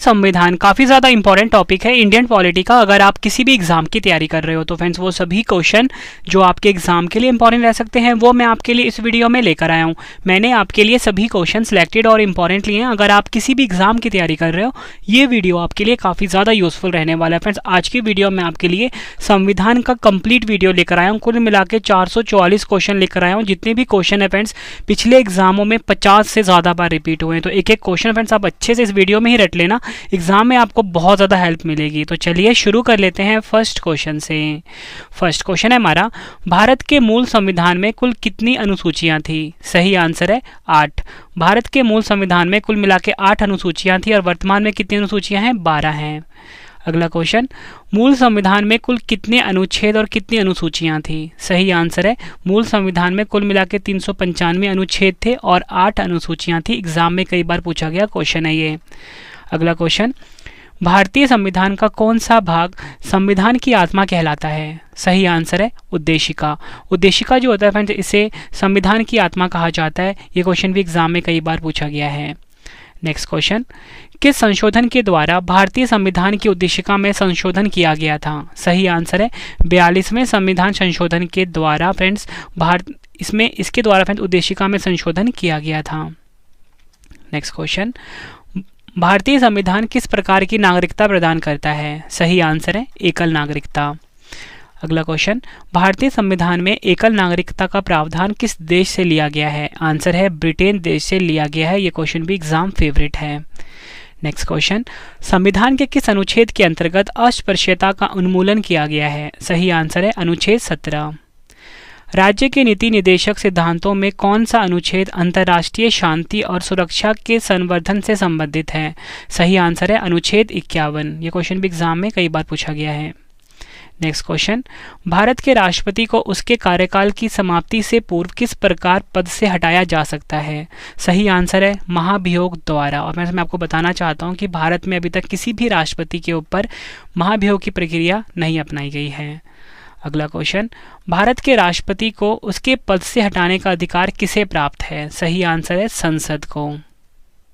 संविधान काफ़ी ज़्यादा इंपॉर्टेंट टॉपिक है इंडियन पॉलिटी का। अगर आप किसी भी एग्जाम की तैयारी कर रहे हो तो फ्रेंड्स वो सभी क्वेश्चन जो आपके एग्जाम के लिए इंपॉर्टेंट रह सकते हैं वो मैं आपके लिए इस वीडियो में लेकर आया हूँ। मैंने आपके लिए सभी क्वेश्चन सिलेक्टेड और इंपॉर्टेंट लिए हैं। अगर आप किसी भी एग्जाम की तैयारी कर रहे हो ये वीडियो आपके लिए काफ़ी ज़्यादा यूजफुल रहने वाला है। फ्रेंड्स आज की वीडियो में आपके लिए संविधान का कंप्लीट वीडियो लेकर आया हूँ। कुल मिला के 444 क्वेश्चन लेकर आया हूँ। जितने भी क्वेश्चन है फ्रेंड्स पिछले एग्जामों में 50 से ज़्यादा बार रिपीट हुए हैं, तो एक एक क्वेश्चन फ्रेंड्स आप अच्छे से इस वीडियो में ही रट लेना, एग्जाम में आपको बहुत ज़्यादा हेल्प मिलेगी। तो चलिए शुरू कर लेते हैं फर्स्ट क्वेश्चन से। फर्स्ट क्वेश्चन है हमारा, भारत के मूल संविधान में कुल कितनी अनुसूचियां थी? सही आंसर है 8। भारत के मूल संविधान में कुल मिला के 8 अनुसूचियां थी और वर्तमान में कितनी अनुसूचियां हैं? 12 हैं। अगला क्वेश्चन, मूल संविधान में कुल कितने अनुच्छेद और कितनी अनुसूचियां थी? सही आंसर है मूल संविधान में कुल मिला के 395 अनुच्छेद थे और 8 अनुसूचियां थी। एग्जाम में कई बार पूछा गया क्वेश्चन है ये। अगला क्वेश्चन, भारतीय संविधान का कौन सा भाग संविधान की आत्मा कहलाता है? सही आंसर है उद्देशिका। उद्देशिका जो होता है फ्रेंड्स इसे संविधान की आत्मा कहा जाता है। ये क्वेश्चन भी एग्जाम में कई बार पूछा गया है। नेक्स्ट क्वेश्चन, किस संशोधन के द्वारा भारतीय संविधान की उद्देशिका में संशोधन किया गया था? सही आंसर है 42वें संविधान संशोधन के द्वारा फ्रेंड्स इसके द्वारा फ्रेंड्स उद्देशिका में संशोधन किया गया था। नेक्स्ट क्वेश्चन, भारतीय संविधान किस प्रकार की नागरिकता प्रदान करता है? सही आंसर है एकल नागरिकता। अगला क्वेश्चन, भारतीय संविधान में एकल नागरिकता का प्रावधान किस देश से लिया गया है? आंसर है ब्रिटेन देश से लिया गया है। ये क्वेश्चन भी एग्जाम फेवरेट है। नेक्स्ट क्वेश्चन, संविधान के किस अनुच्छेद के अंतर्गत अस्पृश्यता का उन्मूलन किया गया है? सही आंसर है अनुच्छेद 17। राज्य के नीति निदेशक सिद्धांतों में कौन सा अनुच्छेद अंतर्राष्ट्रीय शांति और सुरक्षा के संवर्धन से संबंधित है? सही आंसर है अनुच्छेद 51। ये क्वेश्चन भी एग्जाम में कई बार पूछा गया है। नेक्स्ट क्वेश्चन, भारत के राष्ट्रपति को उसके कार्यकाल की समाप्ति से पूर्व किस प्रकार पद से हटाया जा सकता है? सही आंसर है महाभियोग द्वारा। और मैं आपको बताना चाहता हूं कि भारत में अभी तक किसी भी राष्ट्रपति के ऊपर महाभियोग की प्रक्रिया नहीं अपनाई गई है। अगला क्वेश्चन, भारत के राष्ट्रपति को उसके पद से हटाने का अधिकार किसे प्राप्त है? सही आंसर है संसद को।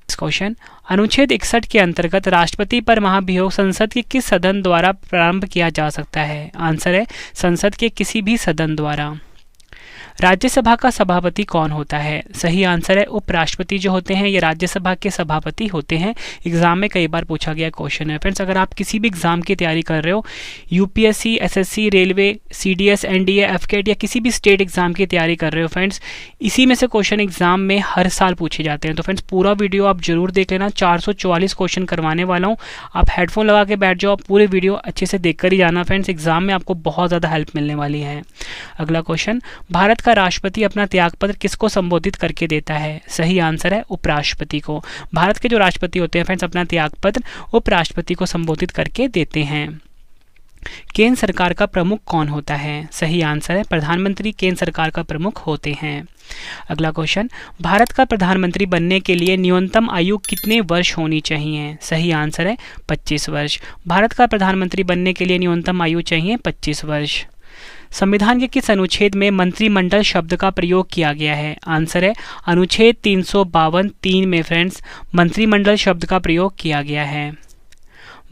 क्वेश्चन, अनुच्छेद 61 के अंतर्गत राष्ट्रपति पर महाभियोग संसद के किस सदन द्वारा प्रारंभ किया जा सकता है? आंसर है संसद के किसी भी सदन द्वारा। राज्यसभा का सभापति कौन होता है? सही आंसर है उपराष्ट्रपति जो होते हैं ये राज्यसभा के सभापति होते हैं। एग्जाम में कई बार पूछा गया क्वेश्चन है। फ्रेंड्स अगर आप किसी भी एग्जाम की तैयारी कर रहे हो, UPSC, SSC, railway, CDS, NDA, AFCAT या किसी भी स्टेट एग्जाम की तैयारी कर रहे हो फ्रेंड्स, इसी में से क्वेश्चन एग्जाम में हर साल पूछे जाते हैं। तो फ्रेंड्स पूरा वीडियो आप जरूर देख लेना। 444 क्वेश्चन करवाने वाला हूँ। आप हेडफोन लगा के बैठ जाओ, पूरे वीडियो अच्छे से देख कर ही जाना फ्रेंड्स, एग्जाम में आपको बहुत ज़्यादा हेल्प मिलने वाली है। अगला क्वेश्चन, भारत का राष्ट्रपति अपना त्यागपत्र किसको संबोधित करके देता है? सही आंसर है उपराष्ट्रपति को। भारत के जो राष्ट्रपति होते हैं फ्रेंड्स अपना त्यागपत्र उपराष्ट्रपति को संबोधित करके देते हैं। केंद्र सरकार का प्रमुख कौन होता है? सही आंसर है प्रधानमंत्री केंद्र सरकार का प्रमुख होते हैं। अगला क्वेश्चन, भारत का प्रधानमंत्री बनने के लिए न्यूनतम आयु कितने वर्ष होनी चाहिए? सही आंसर है 25 वर्ष। भारत का प्रधानमंत्री बनने के लिए न्यूनतम आयु चाहिए 25 वर्ष। संविधान के किस अनुच्छेद में मंत्रिमंडल शब्द का प्रयोग किया गया है? आंसर है अनुच्छेद 352(3) में फ्रेंड्स मंत्रिमंडल शब्द का प्रयोग किया गया है।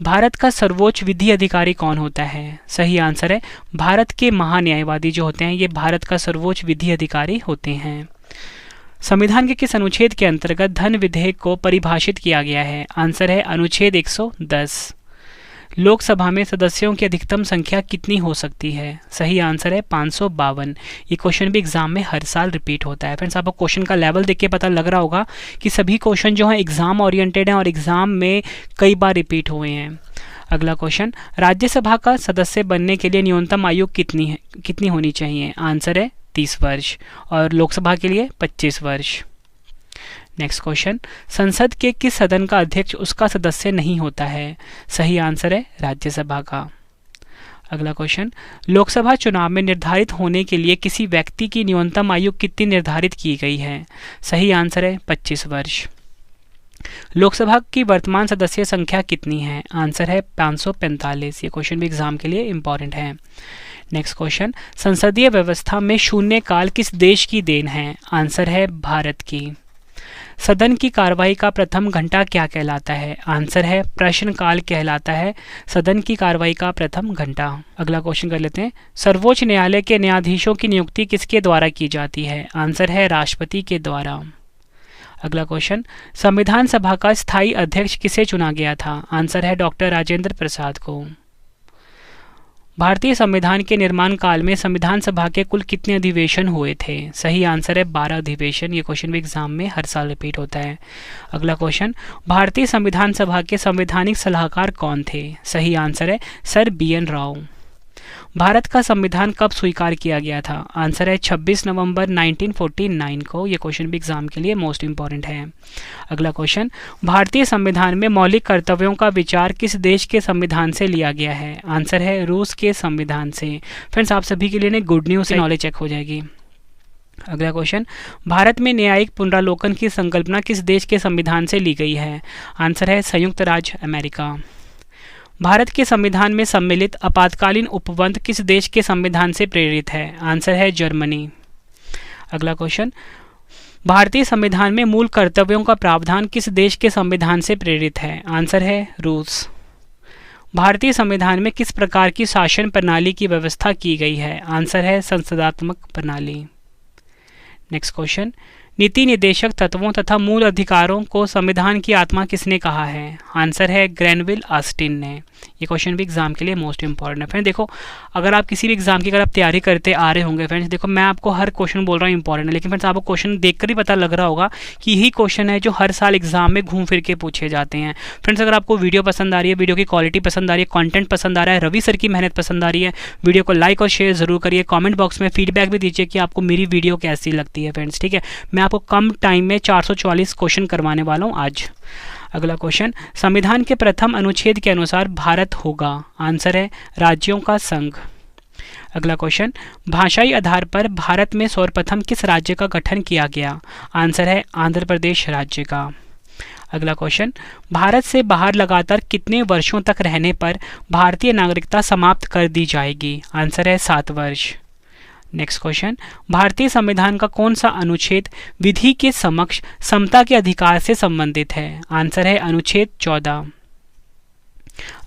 भारत का सर्वोच्च विधि अधिकारी कौन होता है? सही आंसर है भारत के महान्यायवादी जो होते हैं ये भारत का सर्वोच्च विधि अधिकारी होते हैं। संविधान के किस अनुच्छेद के अंतर्गत धन विधेयक को परिभाषित किया गया है? आंसर है अनुच्छेद 110। लोकसभा में सदस्यों की अधिकतम संख्या कितनी हो सकती है? सही आंसर है 552। ये क्वेश्चन भी एग्जाम में हर साल रिपीट होता है। फ्रेंड्स आपको क्वेश्चन का लेवल देख के पता लग रहा होगा कि सभी क्वेश्चन जो हैं एग्जाम ओरिएंटेड हैं और एग्जाम में कई बार रिपीट हुए हैं। अगला क्वेश्चन, राज्यसभा का सदस्य बनने के लिए न्यूनतम आयु कितनी होनी चाहिए? आंसर है 30 वर्ष और लोकसभा के लिए 25 वर्ष। नेक्स्ट क्वेश्चन, संसद के किस सदन का अध्यक्ष उसका सदस्य नहीं होता है? सही आंसर है राज्यसभा का। अगला क्वेश्चन, लोकसभा चुनाव में निर्धारित होने के लिए किसी व्यक्ति की न्यूनतम आयु कितनी निर्धारित की गई है? सही आंसर है 25 वर्ष। लोकसभा की वर्तमान सदस्य संख्या कितनी है? आंसर है 545। ये क्वेश्चन भी एग्जाम के लिए इंपॉर्टेंट है। नेक्स्ट क्वेश्चन, संसदीय व्यवस्था में शून्यकाल किस देश की देन है? आंसर है भारत की। सदन की कार्रवाई का प्रथम घंटा क्या कहलाता है? आंसर है प्रश्नकाल कहलाता है सदन की कार्रवाई का प्रथम घंटा। अगला क्वेश्चन कर लेते हैं। सर्वोच्च न्यायालय के न्यायाधीशों की नियुक्ति किसके द्वारा की जाती है? आंसर है राष्ट्रपति के द्वारा। अगला क्वेश्चन, संविधान सभा का स्थायी अध्यक्ष किसे चुना गया था? आंसर है डॉक्टर राजेंद्र प्रसाद को। भारतीय संविधान के निर्माण काल में संविधान सभा के कुल कितने अधिवेशन हुए थे? सही आंसर है 12 अधिवेशन। ये क्वेश्चन भी एग्जाम में हर साल रिपीट होता है। अगला क्वेश्चन, भारतीय संविधान सभा के संवैधानिक सलाहकार कौन थे? सही आंसर है सर BN राव। भारत का संविधान कब स्वीकार किया गया था? आंसर है 26 नवंबर 1949 को। ये क्वेश्चन भी एग्जाम के लिए मोस्ट इंपॉर्टेंट है। अगला क्वेश्चन, भारतीय संविधान में मौलिक कर्तव्यों का विचार किस देश के संविधान से लिया गया है? आंसर है रूस के संविधान से। फ्रेंड्स, आप सभी के लिए गुड न्यूज़ से नॉलेज चेक हो जाएगी। अगला क्वेश्चन, भारत में न्यायिक पुनरावलोकन की संकल्पना किस देश के संविधान से ली गई है? आंसर है संयुक्त राज्य अमेरिका। भारत के संविधान में सम्मिलित आपातकालीन उपबंध किस देश के संविधान से प्रेरित है? आंसर है जर्मनी। अगला क्वेश्चन, भारतीय संविधान में मूल कर्तव्यों का प्रावधान किस देश के संविधान से प्रेरित है? आंसर है रूस। भारतीय संविधान में किस प्रकार की शासन प्रणाली की व्यवस्था की गई है? आंसर है संसदात्मक प्रणाली। नेक्स्ट क्वेश्चन, नीति निदेशक तत्वों तथा मूल अधिकारों को संविधान की आत्मा किसने कहा है? आंसर है ग्रैनविल ऑस्टिन ने। ये क्वेश्चन भी एग्जाम के लिए मोस्ट इंपॉर्टेंट है। फ्रेंड देखो, अगर आप किसी भी एग्जाम की अगर आप तैयारी करते आ रहे होंगे फ्रेंड्स, देखो मैं आपको हर क्वेश्चन बोल रहा हूँ इंपॉर्टेंट है, लेकिन फ्रेंड्स आपको क्वेश्चन देखकर ही पता लग रहा होगा कि यही क्वेश्चन है जो हर साल एग्जाम में घूम फिर के पूछे जाते हैं। फ्रेंड्स, अगर आपको वीडियो पसंद आ रही है, वीडियो की क्वालिटी पसंद आ रही है, कंटेंट पसंद आ रहा है, रवि सर की मेहनत पसंद आ रही है, वीडियो को लाइक और शेयर जरूर करिए। कॉमेंट बॉक्स में फीडबैक भी दीजिए कि आपको मेरी वीडियो कैसी लगती है फ्रेंड्स। ठीक है, मैं आपको कम टाइम में 444 क्वेश्चन करवाने वाला हूँ आज। अगला क्वेश्चन, संविधान के प्रथम अनुच्छेद के अनुसार भारत होगा? आंसर है राज्यों का संघ। अगला क्वेश्चन, भाषाई आधार पर भारत में सर्वप्रथम किस राज्य का गठन किया गया? आंसर है आंध्र प्रदेश राज्य का। अगला क्वेश्चन, भारत से बाहर लगातार कितने वर्षों तक रहने पर भारतीय नागरिकता समाप्त कर दी जाएगी? आंसर है 7 वर्ष। नेक्स्ट क्वेश्चन, भारतीय संविधान का कौन सा अनुच्छेद विधि के समक्ष समता के अधिकार से संबंधित है? आंसर है अनुच्छेद 14।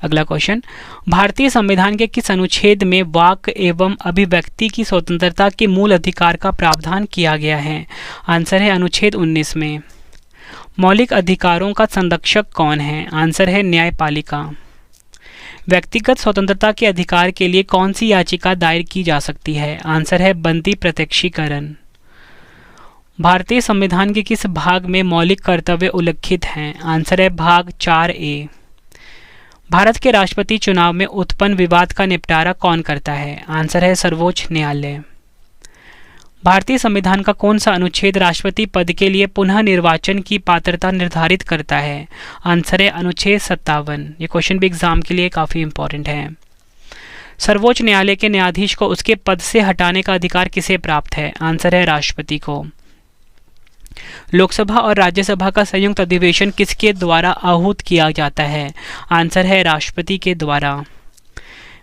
अगला क्वेश्चन, भारतीय संविधान के किस अनुच्छेद में वाक एवं अभिव्यक्ति की स्वतंत्रता के मूल अधिकार का प्रावधान किया गया है? आंसर है अनुच्छेद 19 में। मौलिक अधिकारों का संरक्षक कौन है? आंसर है न्यायपालिका। व्यक्तिगत स्वतंत्रता के अधिकार के लिए कौन सी याचिका दायर की जा सकती है? आंसर है बंदी प्रत्यक्षीकरण। भारतीय संविधान के किस भाग में मौलिक कर्तव्य उल्लिखित हैं? आंसर है भाग 4A। भारत के राष्ट्रपति चुनाव में उत्पन्न विवाद का निपटारा कौन करता है? आंसर है सर्वोच्च न्यायालय। भारतीय संविधान का कौन सा अनुच्छेद राष्ट्रपति पद के लिए पुनः निर्वाचन की पात्रता निर्धारित करता है? आंसर है अनुच्छेद 57। ये क्वेश्चन भी एग्जाम के लिए काफ़ी इंपॉर्टेंट है। सर्वोच्च न्यायालय के न्यायाधीश को उसके पद से हटाने का अधिकार किसे प्राप्त है? आंसर है राष्ट्रपति को। लोकसभा और राज्यसभा का संयुक्त अधिवेशन किसके द्वारा आहूत किया जाता है? आंसर है राष्ट्रपति के द्वारा।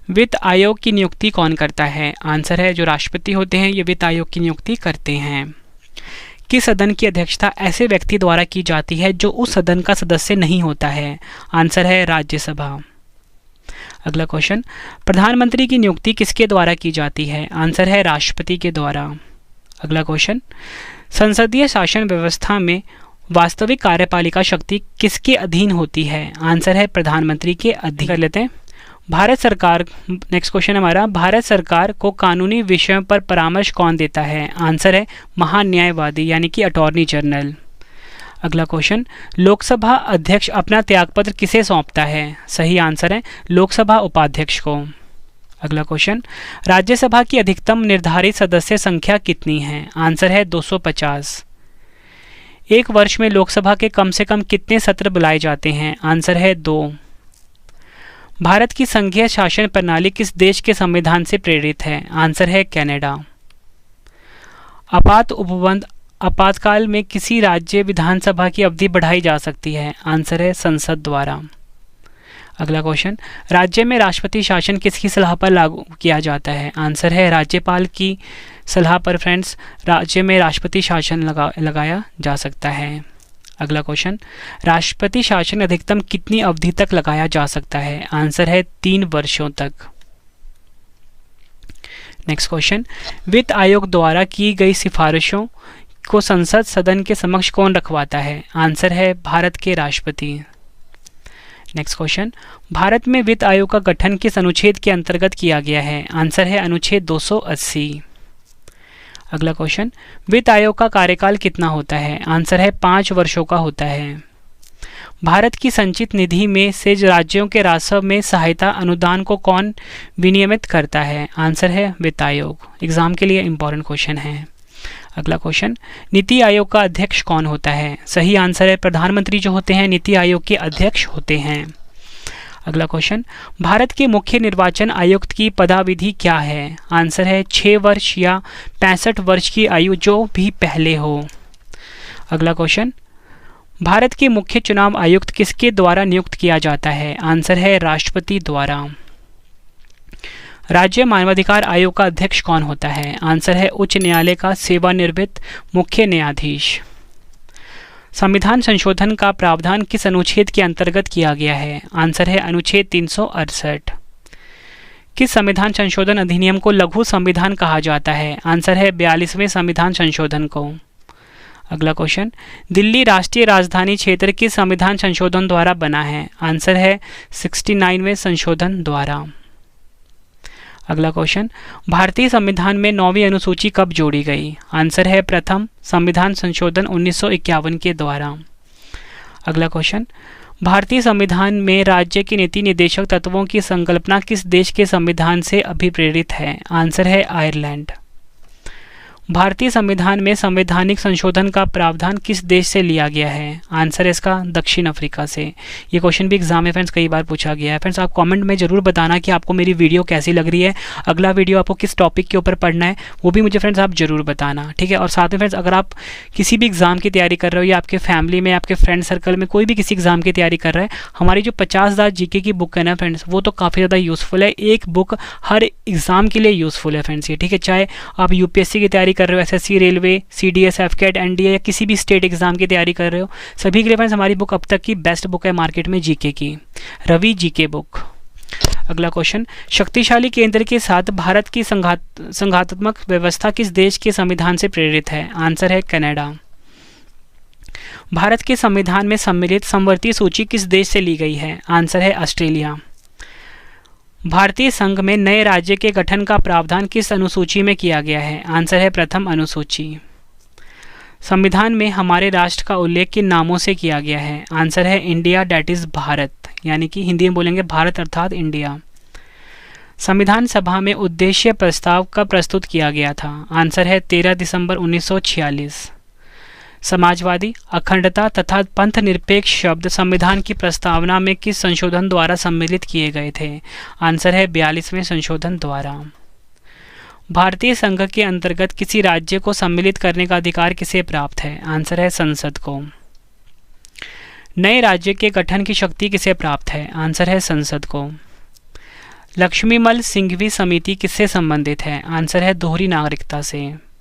वित्त आयोग की नियुक्ति कौन करता है? आंसर है जो राष्ट्रपति होते हैं ये वित्त आयोग की नियुक्ति करते हैं। किस सदन की अध्यक्षता ऐसे व्यक्ति द्वारा की जाती है जो उस सदन का सदस्य नहीं होता है? आंसर है राज्यसभा। अगला क्वेश्चन, प्रधानमंत्री की नियुक्ति किसके द्वारा की जाती है? आंसर है राष्ट्रपति के द्वारा। अगला क्वेश्चन, संसदीय शासन व्यवस्था में वास्तविक कार्यपालिका शक्ति किसके अधीन होती है? आंसर है प्रधानमंत्री के अधीन। कर लेते हैं। भारत सरकार, नेक्स्ट क्वेश्चन हमारा, भारत सरकार को कानूनी विषयों पर परामर्श कौन देता है? आंसर है महान्यायवादी यानी कि अटॉर्नी जनरल। अगला क्वेश्चन, लोकसभा अध्यक्ष अपना त्यागपत्र किसे सौंपता है? सही आंसर है लोकसभा उपाध्यक्ष को। अगला क्वेश्चन, राज्यसभा की अधिकतम निर्धारित सदस्य संख्या कितनी है? आंसर है 250। एक वर्ष में लोकसभा के कम से कम कितने सत्र बुलाए जाते हैं? आंसर है 2। भारत की संघीय शासन प्रणाली किस देश के संविधान से प्रेरित है? आंसर है कनाडा। आपात उपबंध आपातकाल में किसी राज्य विधानसभा की अवधि बढ़ाई जा सकती है? आंसर है संसद द्वारा। अगला क्वेश्चन, राज्य में राष्ट्रपति शासन किसकी सलाह पर लागू किया जाता है? आंसर है राज्यपाल की सलाह पर फ्रेंड्स राज्य में राष्ट्रपति शासन लगाया जा सकता है। अगला क्वेश्चन, राष्ट्रपति शासन अधिकतम कितनी अवधि तक लगाया जा सकता है? आंसर है 3 वर्षों तक। नेक्स्ट क्वेश्चन, वित्त आयोग द्वारा की गई सिफारिशों को संसद सदन के समक्ष कौन रखवाता है? आंसर है भारत के राष्ट्रपति। नेक्स्ट क्वेश्चन, भारत में वित्त आयोग का गठन किस अनुच्छेद के अंतर्गत किया गया है? आंसर है अनुच्छेद 280। अगला क्वेश्चन, वित्त आयोग का कार्यकाल कितना होता है? आंसर है 5 वर्षों का होता है। भारत की संचित निधि में से राज्यों के राजस्व में सहायता अनुदान को कौन विनियमित करता है? आंसर है वित्त आयोग। एग्जाम के लिए इंपॉर्टेंट क्वेश्चन है। अगला क्वेश्चन, नीति आयोग का अध्यक्ष कौन होता है? सही आंसर है प्रधानमंत्री जो होते हैं नीति आयोग के अध्यक्ष होते हैं। अगला क्वेश्चन, भारत के मुख्य निर्वाचन आयुक्त की पदाविधि क्या है? आंसर है 6 वर्ष या 65 वर्ष की आयु, जो भी पहले हो। अगला क्वेश्चन, भारत के मुख्य चुनाव आयुक्त किसके द्वारा नियुक्त किया जाता है? आंसर है राष्ट्रपति द्वारा। राज्य मानवाधिकार आयोग का अध्यक्ष कौन होता है? आंसर है उच्च न्यायालय का सेवानिवृत्त मुख्य न्यायाधीश। संविधान संशोधन का प्रावधान किस अनुच्छेद के अंतर्गत किया गया है? आंसर है अनुच्छेद 368। किस संविधान संशोधन अधिनियम को लघु संविधान कहा जाता है? आंसर है 42वें संविधान संशोधन को। अगला क्वेश्चन, दिल्ली राष्ट्रीय राजधानी क्षेत्र किस संविधान संशोधन द्वारा बना है? आंसर है 69वें संशोधन द्वारा। अगला क्वेश्चन, भारतीय संविधान में 9वीं अनुसूची कब जोड़ी गई? आंसर है प्रथम संविधान संशोधन 1951 के द्वारा। अगला क्वेश्चन, भारतीय संविधान में राज्य के नीति निर्देशक तत्वों की संकल्पना किस देश के संविधान से अभिप्रेरित है? आंसर है आयरलैंड। भारतीय संविधान में संवैधानिक संशोधन का प्रावधान किस देश से लिया गया है? आंसर है इसका दक्षिण अफ्रीका से। ये क्वेश्चन भी एग्जाम में फ्रेंड्स कई बार पूछा गया है। फ्रेंड्स आप कमेंट में जरूर बताना कि आपको मेरी वीडियो कैसी लग रही है, अगला वीडियो आपको किस टॉपिक के ऊपर पढ़ना है वो भी मुझे फ्रेंड्स आप जरूर बताना, ठीक है। और साथ में फ्रेंड्स अगर आप किसी भी एग्जाम की तैयारी कर रहे हो या आपके फैमिली में आपके फ्रेंड सर्कल में कोई भी किसी एग्जाम की तैयारी कर रहा है, हमारी जो 50,000 जीके की बुक है ना फ्रेंड्स, वो तो काफ़ी ज़्यादा यूज़फुल है। एक बुक हर एग्जाम के लिए यूज़फुल है फ्रेंड्स ये, ठीक है। चाहे आप यूपीएससी की तैयारी कर रहे हो, एसएससी, रेलवे, सीडीएस, एफकेट, एनडीए या किसी भी स्टेट एग्जाम की तैयारी कर रहे हो, सभी के लिए फ्रेंड्स हमारी बुक अब तक की बेस्ट बुक है मार्केट में जीके की, रवि जीके बुक। अगला क्वेश्चन, शक्तिशाली केंद्र के साथ भारत की संघात्मक व्यवस्था किस देश के संविधान से प्रेरित है? आंसर है कनाडा। भारत के संविधान में सम्मिलित समवर्ती सूची किस देश से ली गई है? आंसर है ऑस्ट्रेलिया। भारतीय संघ में नए राज्य के गठन का प्रावधान किस अनुसूची में किया गया है? आंसर है प्रथम अनुसूची। संविधान में हमारे राष्ट्र का उल्लेख किन नामों से किया गया है? आंसर है इंडिया, डैट इज भारत, यानी कि हिंदी में बोलेंगे भारत अर्थात इंडिया। संविधान सभा में उद्देश्य प्रस्ताव कब प्रस्तुत किया गया था? आंसर है 13 दिसंबर 1946। समाजवादी, अखंडता तथा पंथ निरपेक्ष शब्द संविधान की प्रस्तावना में किस संशोधन द्वारा सम्मिलित किए गए थे? आंसर है 42वें संशोधन द्वारा। भारतीय संघ के अंतर्गत किसी राज्य को सम्मिलित करने का अधिकार किसे प्राप्त है? आंसर है संसद को। नए राज्य के गठन की शक्ति किसे प्राप्त है? आंसर है संसद को। लक्ष्मीमल सिंघवी समिति किससे संबंधित है? आंसर है दोहरी नागरिकता से।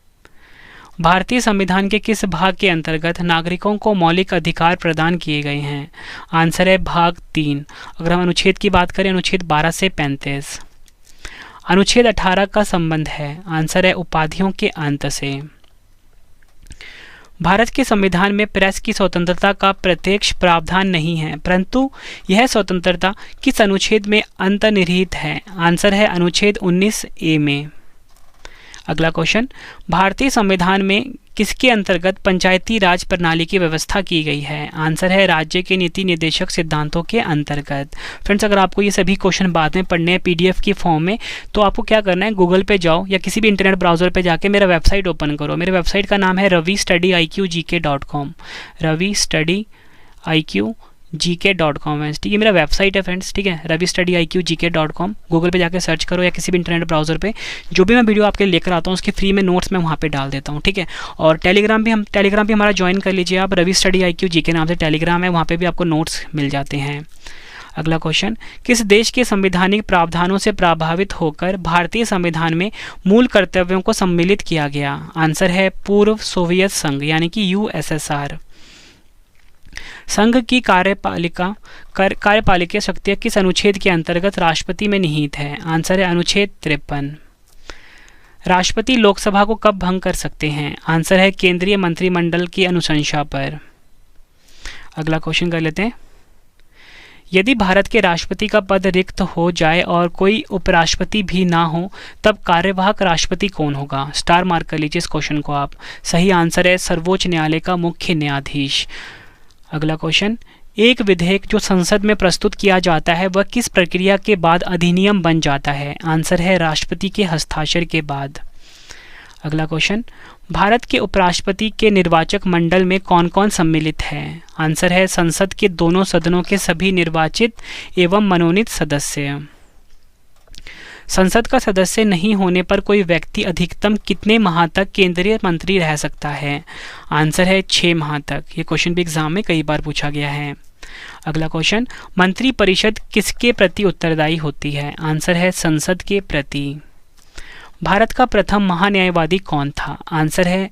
भारतीय संविधान के किस भाग के अंतर्गत नागरिकों को मौलिक अधिकार प्रदान किए गए हैं? आंसर है भाग 3। अगर हम अनुच्छेद की बात करें, अनुच्छेद 12 से 35। अनुच्छेद 18 का संबंध है? आंसर है उपाधियों के अंत से। भारत के संविधान में प्रेस की स्वतंत्रता का प्रत्यक्ष प्रावधान नहीं है, परंतु यह स्वतंत्रता किस अनुच्छेद में अंतर्निहित है? आंसर है अनुच्छेद 19A में। अगला क्वेश्चन, भारतीय संविधान में किसके अंतर्गत पंचायती राज प्रणाली की व्यवस्था की गई है? आंसर है राज्य के नीति निर्देशक सिद्धांतों के अंतर्गत। फ्रेंड्स अगर आपको ये सभी क्वेश्चन बाद में पढ़ने हैं पीडीएफ की फॉर्म में, तो आपको क्या करना है, गूगल पे जाओ या किसी भी इंटरनेट ब्राउजर पे जाके मेरा वेबसाइट ओपन करो। मेरे वेबसाइट का नाम है ravistudyIQGK.com, ravistudyIQGK.com है, ठीक है, मेरा वेबसाइट है फ्रेंड्स, ठीक है, ravistudyIQGK.com। गूगल पे जाके सर्च करो या किसी भी इंटरनेट ब्राउजर पे, जो भी मैं वीडियो आपके लेकर आता हूँ उसके फ्री में नोट्स मैं वहाँ पे डाल देता हूँ, ठीक है। और टेलीग्राम भी हमारा ज्वाइन कर लीजिए आप, ravistudyIQGK नाम से टेलीग्राम है, वहाँ पे भी आपको नोट्स मिल जाते हैं। अगला क्वेश्चन, किस देश के संवैधानिक प्रावधानों से प्रभावित होकर भारतीय संविधान में मूल कर्तव्यों को सम्मिलित किया गया? आंसर है पूर्व सोवियत संघ, यानी कि USSR। संघ की कार्यपालिका शक्तियाँ किस अनुच्छेद के अंतर्गत राष्ट्रपति में निहित है? आंसर है अनुच्छेद 53। राष्ट्रपति लोकसभा को कब भंग कर सकते हैं? आंसर है केंद्रीय मंत्रिमंडल की अनुशंसा पर। अगला क्वेश्चन कर लेते हैं। यदि भारत के राष्ट्रपति का पद रिक्त हो जाए और कोई उपराष्ट्रपति भी ना हो, तब कार्यवाहक राष्ट्रपति कौन होगा? स्टार मार्क कर लीजिए इस क्वेश्चन को आप। सही आंसर है सर्वोच्च न्यायालय का मुख्य न्यायाधीश। अगला क्वेश्चन, एक विधेयक जो संसद में प्रस्तुत किया जाता है वह किस प्रक्रिया के बाद अधिनियम बन जाता है? आंसर है राष्ट्रपति के हस्ताक्षर के बाद। अगला क्वेश्चन, भारत के उपराष्ट्रपति के निर्वाचक मंडल में कौन कौन सम्मिलित है? आंसर है संसद के दोनों सदनों के सभी निर्वाचित एवं मनोनीत सदस्य। संसद का सदस्य नहीं होने पर कोई व्यक्ति अधिकतम कितने माह तक केंद्रीय मंत्री रह सकता है? आंसर है 6 माह तक। ये क्वेश्चन भी एग्जाम में कई बार पूछा गया है। अगला क्वेश्चन, मंत्री परिषद किसके प्रति उत्तरदायी होती है? आंसर है संसद के प्रति। भारत का प्रथम महान्यायवादी कौन था? आंसर है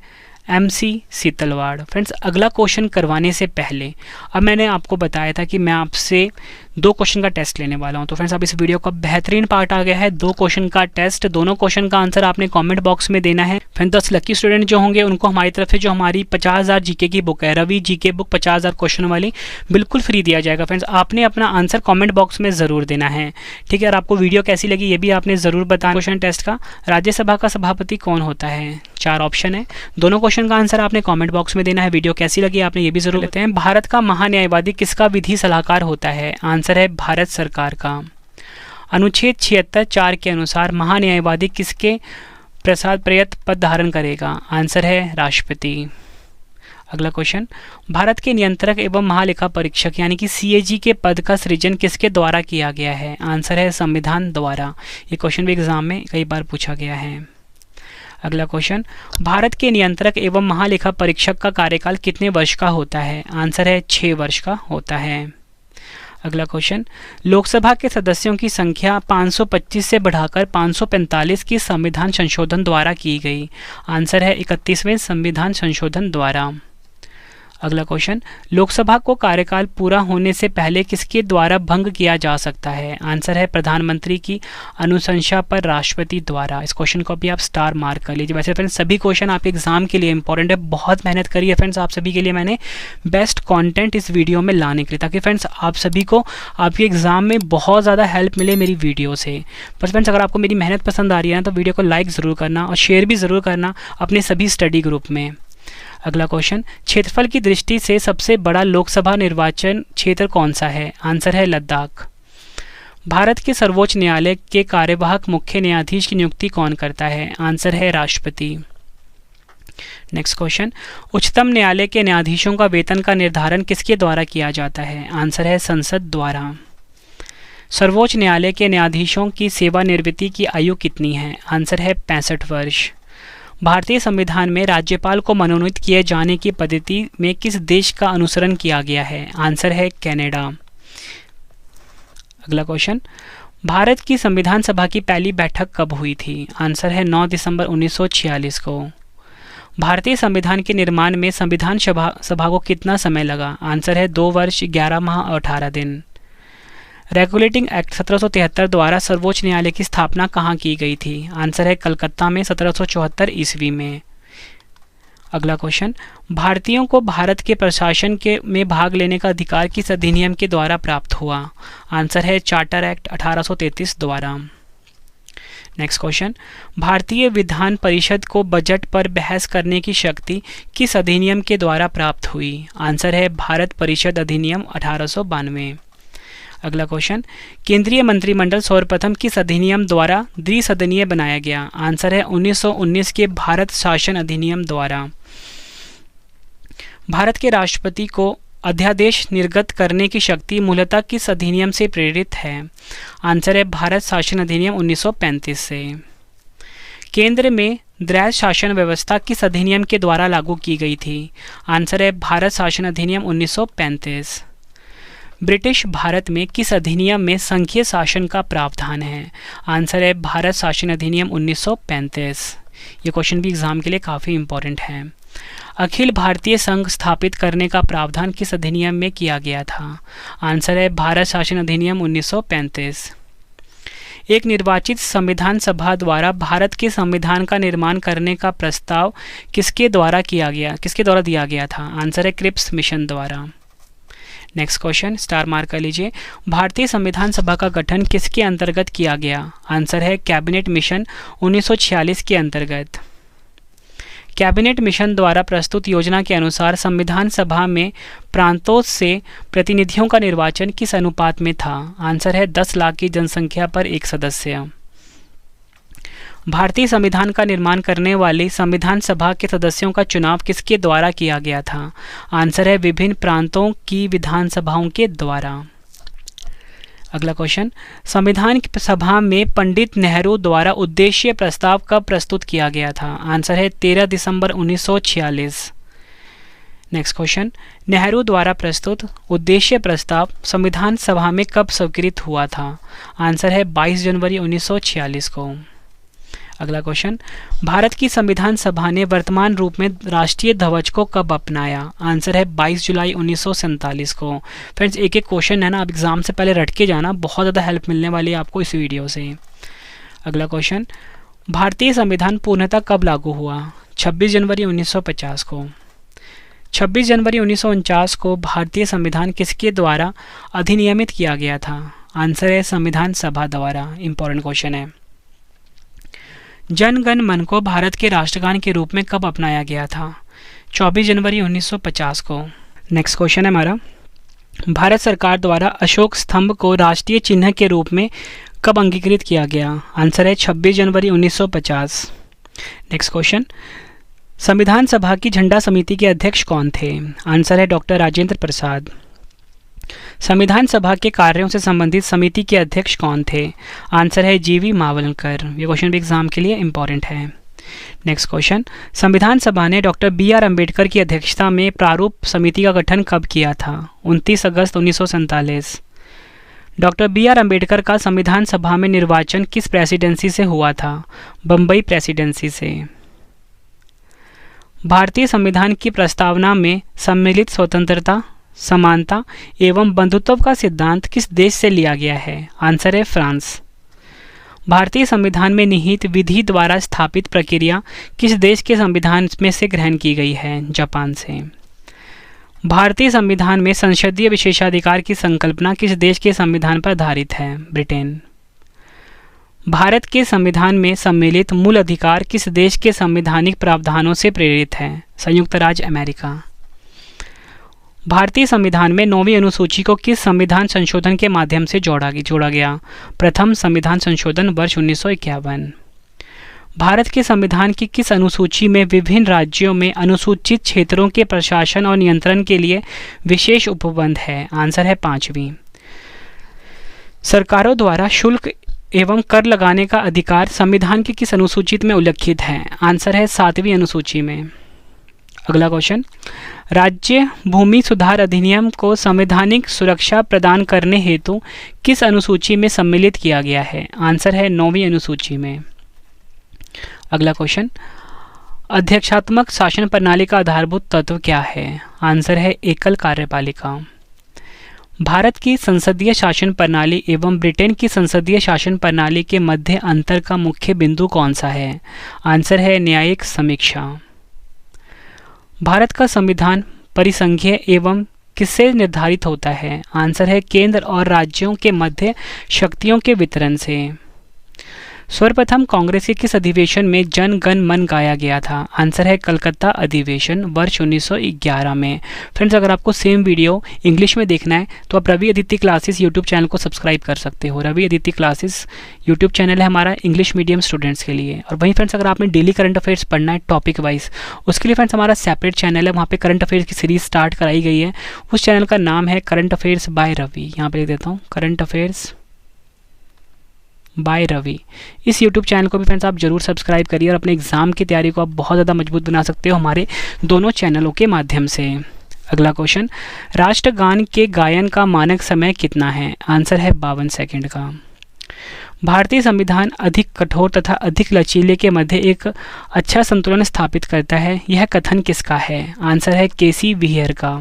MC सीतलवाड़। फ्रेंड्स, अगला क्वेश्चन करवाने से पहले अब मैंने आपको बताया था कि मैं आपसे 2 क्वेश्चन का टेस्ट लेने वाला हूं। तो फ्रेंड्स, अब इस वीडियो का बेहतरीन पार्ट आ गया है। 2 क्वेश्चन का टेस्ट, दोनों क्वेश्चन का आंसर आपने कमेंट बॉक्स में देना है। फ्रेंड्स, 10 लकी स्टूडेंट जो होंगे उनको हमारी तरफ से जो हमारी 50,000 जीके की बुक है, रवि जीके बुक 50,000 क्वेश्चन वाली, बिल्कुल फ्री दिया जाएगा। फ्रेंड्स, आपने अपना आंसर कॉमेंट बॉक्स में ज़रूर देना है, ठीक है। और आपको वीडियो कैसी लगी ये भी आपने ज़रूर बताना। क्वेश्चन टेस्ट का, राज्यसभा का सभापति कौन होता है? 4 ऑप्शन है। दोनों क्वेश्चन का आंसर आपने कमेंट बॉक्स में देना है। वीडियो कैसी लगी आपने ये भी जरूर लेते हैं। भारत का महान्यायवादी किसका विधि सलाहकार होता है? आंसर है भारत सरकार का। अनुच्छेद 76(4) के अनुसार महान्यायवादी किसके प्रयत्न पद धारण करेगा? आंसर है राष्ट्रपति। अगला क्वेश्चन, भारत के नियंत्रक एवं महालेखा परीक्षक यानी कि CAG के पद का सृजन किसके द्वारा किया गया है? आंसर है संविधान द्वारा। ये क्वेश्चन भी एग्जाम में कई बार पूछा गया है। अगला क्वेश्चन, भारत के नियंत्रक एवं महालेखा परीक्षक का कार्यकाल कितने वर्ष का होता है? आंसर है 6 वर्ष का होता है। अगला क्वेश्चन, लोकसभा के सदस्यों की संख्या 525 से बढ़ाकर 545 की संविधान संशोधन द्वारा की गई। आंसर है 31वें संविधान संशोधन द्वारा। अगला क्वेश्चन, लोकसभा को कार्यकाल पूरा होने से पहले किसके द्वारा भंग किया जा सकता है? आंसर है प्रधानमंत्री की अनुशंसा पर राष्ट्रपति द्वारा। इस क्वेश्चन को भी आप स्टार मार्क कर लीजिए। वैसे फ्रेंड्स, सभी क्वेश्चन आपके एग्जाम के लिए इंपॉर्टेंट है, बहुत मेहनत करी है फ्रेंड्स आप सभी के लिए मैंने बेस्ट कॉन्टेंट इस वीडियो में लाने के लिए, ताकि फ्रेंड्स आप सभी को आपके एग्जाम में बहुत ज़्यादा हेल्प मिले मेरी वीडियो से। बस फ्रेंड्स, अगर आपको मेरी मेहनत पसंद आ रही है ना तो वीडियो को लाइक ज़रूर करना और शेयर भी ज़रूर करना अपने सभी स्टडी ग्रुप में। अगला क्वेश्चन, क्षेत्रफल की दृष्टि से सबसे बड़ा लोकसभा निर्वाचन क्षेत्र कौन सा है? आंसर है लद्दाख। भारत के सर्वोच्च न्यायालय के कार्यवाहक मुख्य न्यायाधीश की नियुक्ति कौन करता है? आंसर है राष्ट्रपति। नेक्स्ट क्वेश्चन, उच्चतम न्यायालय के न्यायाधीशों का वेतन का निर्धारण किसके द्वारा किया जाता है? आंसर है संसद द्वारा। सर्वोच्च न्यायालय के न्यायाधीशों की सेवानिवृत्ति की आयु कितनी है? आंसर है 65 वर्ष। भारतीय संविधान में राज्यपाल को मनोनीत किए जाने की पद्धति में किस देश का अनुसरण किया गया है? आंसर है कनाडा। अगला क्वेश्चन, भारत की संविधान सभा की पहली बैठक कब हुई थी? आंसर है 9 दिसंबर 1946 को। भारतीय संविधान के निर्माण में संविधान सभा को कितना समय लगा? आंसर है 2 वर्ष 11 माह और 18 दिन। रेगुलेटिंग एक्ट 1773 द्वारा सर्वोच्च न्यायालय की स्थापना कहाँ की गई थी? आंसर है कलकत्ता में 1774 ईस्वी में। अगला क्वेश्चन, भारतीयों को भारत के प्रशासन में भाग लेने का अधिकार किस अधिनियम के द्वारा प्राप्त हुआ? आंसर है चार्टर एक्ट 1833 द्वारा। नेक्स्ट क्वेश्चन, भारतीय विधान परिषद को बजट पर बहस करने की शक्ति किस अधिनियम के द्वारा प्राप्त हुई? आंसर है भारत परिषद अधिनियम 1892। अगला क्वेश्चन, केंद्रीय मंत्रिमंडल सर्वप्रथम किस अधिनियम द्वारा द्विसदनीय बनाया गया? आंसर है 1919 के भारत शासन अधिनियम द्वारा। भारत के राष्ट्रपति को अध्यादेश निर्गत करने की शक्ति मूलतः किस अधिनियम से प्रेरित है? आंसर है भारत शासन अधिनियम 1935 से। केंद्र में द्वैध शासन व्यवस्था किस अधिनियम के द्वारा लागू की गई थी? आंसर है भारत शासन अधिनियम 1935। ब्रिटिश भारत में किस अधिनियम में संघीय शासन का प्रावधान है? आंसर है भारत शासन अधिनियम 1935। ये क्वेश्चन भी एग्जाम के लिए काफ़ी इंपॉर्टेंट है। अखिल भारतीय संघ स्थापित करने का प्रावधान किस अधिनियम में किया गया था? आंसर है भारत शासन अधिनियम 1935। एक निर्वाचित संविधान सभा द्वारा भारत के संविधान का निर्माण करने का प्रस्ताव किसके द्वारा दिया गया था? आंसर है क्रिप्स मिशन द्वारा। नेक्स्ट क्वेश्चन, स्टार मार्क कर लीजिए। भारतीय संविधान सभा का गठन किसके अंतर्गत किया गया? आंसर है कैबिनेट मिशन 1946 के अंतर्गत। कैबिनेट मिशन द्वारा प्रस्तुत योजना के अनुसार संविधान सभा में प्रांतों से प्रतिनिधियों का निर्वाचन किस अनुपात में था? आंसर है 10 लाख की जनसंख्या पर एक सदस्य। भारतीय संविधान का निर्माण करने वाली संविधान सभा के सदस्यों का चुनाव किसके द्वारा किया गया था? आंसर है विभिन्न प्रांतों की विधानसभाओं के द्वारा। अगला क्वेश्चन, संविधान सभा में पंडित नेहरू द्वारा उद्देश्य प्रस्ताव कब प्रस्तुत किया गया था? आंसर है 13 दिसंबर 1946। नेक्स्ट क्वेश्चन, नेहरू द्वारा प्रस्तुत उद्देश्य प्रस्ताव संविधान सभा में कब स्वीकृत हुआ था? आंसर है 22 जनवरी 1946 को। अगला क्वेश्चन, भारत की संविधान सभा ने वर्तमान रूप में राष्ट्रीय ध्वज को कब अपनाया? आंसर है 22 जुलाई 1947 को। फ्रेंड्स, एक एक क्वेश्चन है ना, आप एग्जाम से पहले रट के जाना, बहुत ज़्यादा हेल्प मिलने वाली है आपको इस वीडियो से। अगला क्वेश्चन, भारतीय संविधान पूर्णतः कब लागू हुआ? 26 जनवरी 1950 को। 26 जनवरी 1949 को भारतीय संविधान किसके द्वारा अधिनियमित किया गया था? आंसर है संविधान सभा द्वारा। इंपॉर्टेंट क्वेश्चन है। जन गण मन को भारत के राष्ट्रगान के रूप में कब अपनाया गया था? 24 जनवरी 1950 को। नेक्स्ट क्वेश्चन है हमारा, भारत सरकार द्वारा अशोक स्तंभ को राष्ट्रीय चिन्ह के रूप में कब अंगीकृत किया गया? आंसर है 26 जनवरी 1950। नेक्स्ट क्वेश्चन, संविधान सभा की झंडा समिति के अध्यक्ष कौन थे? आंसर है डॉक्टर राजेंद्र प्रसाद। संविधान सभा के कार्यों से संबंधित समिति के अध्यक्ष कौन थे? आंसर है जीवी मावलंकर। ये क्वेश्चन भी एग्जाम के लिए इंपॉर्टेंट है। नेक्स्ट क्वेश्चन, संविधान सभा ने डॉक्टर BR अम्बेडकर की अध्यक्षता में प्रारूप समिति का गठन कब किया था? 29 अगस्त 1947। डॉक्टर BR अम्बेडकर का संविधान सभा में निर्वाचन किस प्रेसिडेंसी से हुआ था? बम्बई प्रेसिडेंसी से। भारतीय संविधान की प्रस्तावना में सम्मिलित स्वतंत्रता, समानता एवं बंधुत्व का सिद्धांत किस देश से लिया गया है? आंसर है फ्रांस। भारतीय संविधान में निहित विधि द्वारा स्थापित प्रक्रिया किस देश के संविधान में से ग्रहण की गई है? जापान से। भारतीय संविधान में संसदीय विशेषाधिकार की संकल्पना किस देश के संविधान पर आधारित है? ब्रिटेन। भारत के संविधान में सम्मिलित मूल अधिकार किस देश के संवैधानिक प्रावधानों से प्रेरित है? संयुक्त राज्य अमेरिका। भारतीय संविधान में 9वीं अनुसूची को किस संविधान संशोधन के माध्यम से जोड़ा गया? प्रथम संविधान संशोधन वर्ष 1951। भारत के संविधान की किस अनुसूची में विभिन्न राज्यों में अनुसूचित क्षेत्रों के प्रशासन और नियंत्रण के लिए विशेष उपबंध है? आंसर है 5वीं। सरकारों द्वारा शुल्क एवं कर लगाने का अधिकार संविधान की किस अनुसूची में उल्लिखित है? आंसर है 7वीं अनुसूची में। अगला क्वेश्चन, राज्य भूमि सुधार अधिनियम को संवैधानिक सुरक्षा प्रदान करने हेतु किस अनुसूची में सम्मिलित किया गया है? आंसर है 9वीं अनुसूची में। अगला क्वेश्चन, अध्यक्षात्मक शासन प्रणाली का आधारभूत तत्व क्या है? आंसर है एकल कार्यपालिका। भारत की संसदीय शासन प्रणाली एवं ब्रिटेन की संसदीय शासन प्रणाली के मध्य अंतर का मुख्य बिंदु कौन सा है? आंसर है न्यायिक समीक्षा। भारत का संविधान परिसंघीय एवं किससे निर्धारित होता है? आंसर है केंद्र और राज्यों के मध्य शक्तियों के वितरण से। सर्वप्रथम कांग्रेस के किस अधिवेशन में जन गण मन गाया गया था? आंसर है कलकत्ता अधिवेशन वर्ष 1911 में। फ्रेंड्स, अगर आपको सेम वीडियो इंग्लिश में देखना है तो आप Ravi Aditi classes YouTube channel को सब्सक्राइब कर सकते हो। Ravi Aditi classes YouTube channel है हमारा इंग्लिश मीडियम स्टूडेंट्स के लिए। और वहीं फ्रेंड्स, अगर आपने डेली करंट अफेयर्स पढ़ना है टॉपिक वाइज, उसके लिए फ्रेंड्स हमारा सेपरेट चैनल है, वहाँ पे करंट अफेयर्स की सीरीज स्टार्ट कराई गई है। उस चैनल का नाम है करंट अफेयर्स बाय रवि। यहाँ पे लिख देता हूँ, करंट अफेयर्स बाय रवि। इस YouTube चैनल को भी फ्रेंड्स आप जरूर सब्सक्राइब करिए और अपने एग्जाम की तैयारी को आप बहुत ज़्यादा मजबूत बना सकते हो हमारे दोनों चैनलों के माध्यम से। अगला क्वेश्चन, राष्ट्रगान के गायन का मानक समय कितना है? आंसर है 52 सेकंड का। भारतीय संविधान अधिक कठोर तथा अधिक लचीले के मध्य एक अच्छा संतुलन स्थापित करता है, यह कथन किसका है? आंसर है केसी व्हीयर का।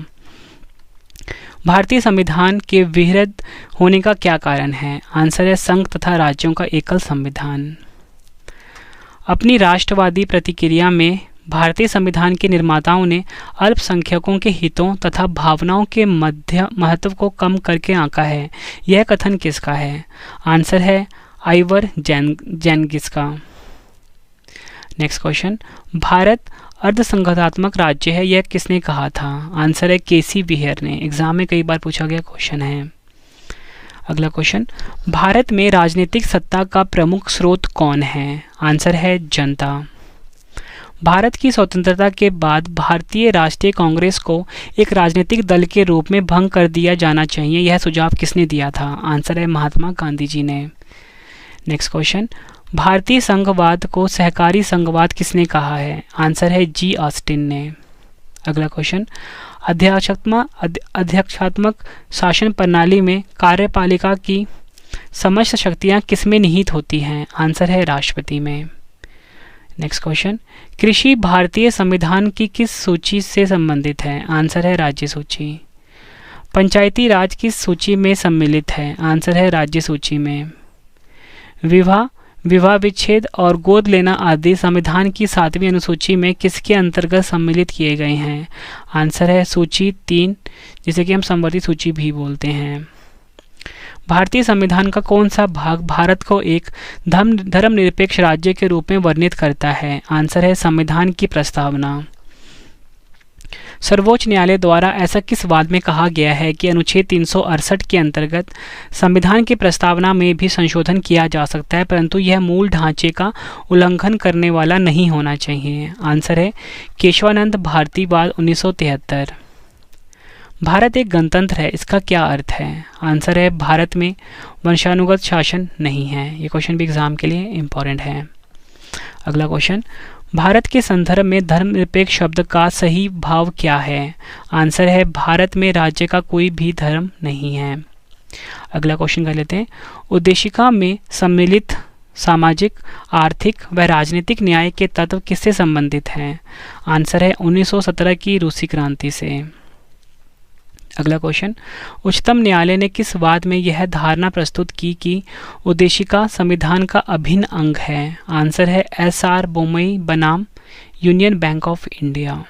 भारतीय संविधान के विहृद होने का क्या कारण है? आंसर है संघ तथा राज्यों का एकल संविधान। अपनी राष्ट्रवादी प्रतिक्रिया में भारतीय संविधान के निर्माताओं ने अल्पसंख्यकों के हितों तथा भावनाओं के महत्व को कम करके आंका है, यह कथन किसका है? आंसर है आइवर जेनगिस का। नेक्स्ट क्वेश्चन, भारत अर्धसंघात्मक राज्य है, यह किसने कहा था? आंसर है केसी व्हीयर ने। एग्जाम में कई बार पूछा गया क्वेश्चन है। अगला क्वेश्चन, भारत में राजनीतिक सत्ता का प्रमुख स्रोत कौन है? आंसर है जनता। भारत की स्वतंत्रता के बाद भारतीय राष्ट्रीय कांग्रेस को एक राजनीतिक दल के रूप में भंग कर दिया जाना चाहिए, यह सुझाव किसने दिया था? आंसर है महात्मा गांधी जी ने। नेक्स्ट क्वेश्चन, भारतीय संघवाद को सहकारी संघवाद किसने कहा है? आंसर है जी ऑस्टिन ने। अगला क्वेश्चन, अध्यक्षात्मक शासन प्रणाली में कार्यपालिका की समस्त शक्तियां किसमें निहित होती हैं? आंसर है राष्ट्रपति में। नेक्स्ट क्वेश्चन, कृषि भारतीय संविधान की किस सूची से संबंधित है? आंसर है राज्य सूची। पंचायती राज किस सूची में सम्मिलित है? आंसर है राज्य सूची में। विवाह विच्छेद और गोद लेना आदि संविधान की 7वीं अनुसूची में किसके अंतर्गत सम्मिलित किए गए हैं? आंसर है सूची 3, जिसे कि हम संवर्धित सूची भी बोलते हैं। भारतीय संविधान का कौन सा भाग भारत को एक धर्मनिरपेक्ष राज्य के रूप में वर्णित करता है? आंसर है संविधान की प्रस्तावना। सर्वोच्च न्यायालय द्वारा ऐसा किस वाद में कहा गया है कि अनुच्छेद 368 के अंतर्गत संविधान की प्रस्तावना में भी संशोधन किया जा सकता है, परंतु यह मूल ढांचे का उल्लंघन करने वाला नहीं होना चाहिए? आंसर है केशवानंद भारतीवाद 1973। भारत एक गणतंत्र है, इसका क्या अर्थ है? आंसर है भारत में वंशानुगत शासन नहीं है। ये क्वेश्चन भी एग्जाम के लिए इम्पोर्टेंट है। अगला क्वेश्चन, भारत के संदर्भ में धर्मनिरपेक्ष शब्द का सही भाव क्या है? आंसर है भारत में राज्य का कोई भी धर्म नहीं है। अगला क्वेश्चन कर लेते हैं, उद्देशिका में सम्मिलित सामाजिक, आर्थिक व राजनीतिक न्याय के तत्व किससे संबंधित हैं? आंसर है 1917 की रूसी क्रांति से। अगला क्वेश्चन, उच्चतम न्यायालय ने किस वाद में यह धारणा प्रस्तुत की कि उद्देशिका संविधान का अभिन्न अंग है? आंसर है SR बोमई बनाम यूनियन बैंक ऑफ इंडिया।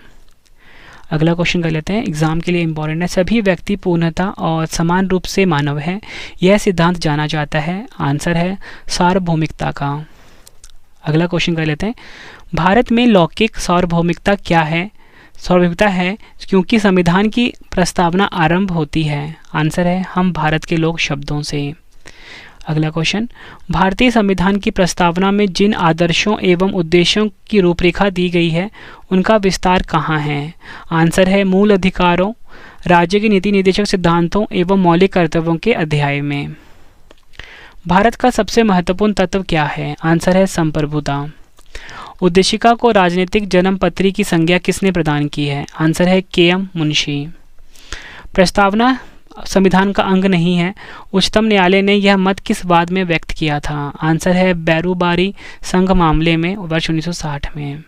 अगला क्वेश्चन कर लेते हैं, एग्जाम के लिए इंपॉर्टेंट है। सभी व्यक्ति पूर्णतः और समान रूप से मानव है, यह सिद्धांत जाना जाता है? आंसर है सार्वभौमिकता का। अगला क्वेश्चन कर लेते हैं, भारत में लौकिक सार्वभौमिकता क्या है? सार्वभौमिकता है क्योंकि संविधान की प्रस्तावना आरंभ होती है। आंसर है हम भारत के लोग शब्दों से। अगला क्वेश्चन, भारतीय संविधान की प्रस्तावना में जिन आदर्शों एवं उद्देश्यों की रूपरेखा दी गई है उनका विस्तार कहाँ है? आंसर है मूल अधिकारों, राज्य के नीति निर्देशक सिद्धांतों एवं मौलिक कर्तव्यों के अध्याय में। भारत का सबसे महत्वपूर्ण तत्व क्या है? आंसर है संप्रभुता। उद्देशिका को राजनीतिक जन्मपत्री की संज्ञा किसने प्रदान की है? आंसर है KM मुंशी। प्रस्तावना संविधान का अंग नहीं है, उच्चतम न्यायालय ने यह मत किस वाद में व्यक्त किया था? आंसर है बैरूबारी संघ मामले में वर्ष 1960 में।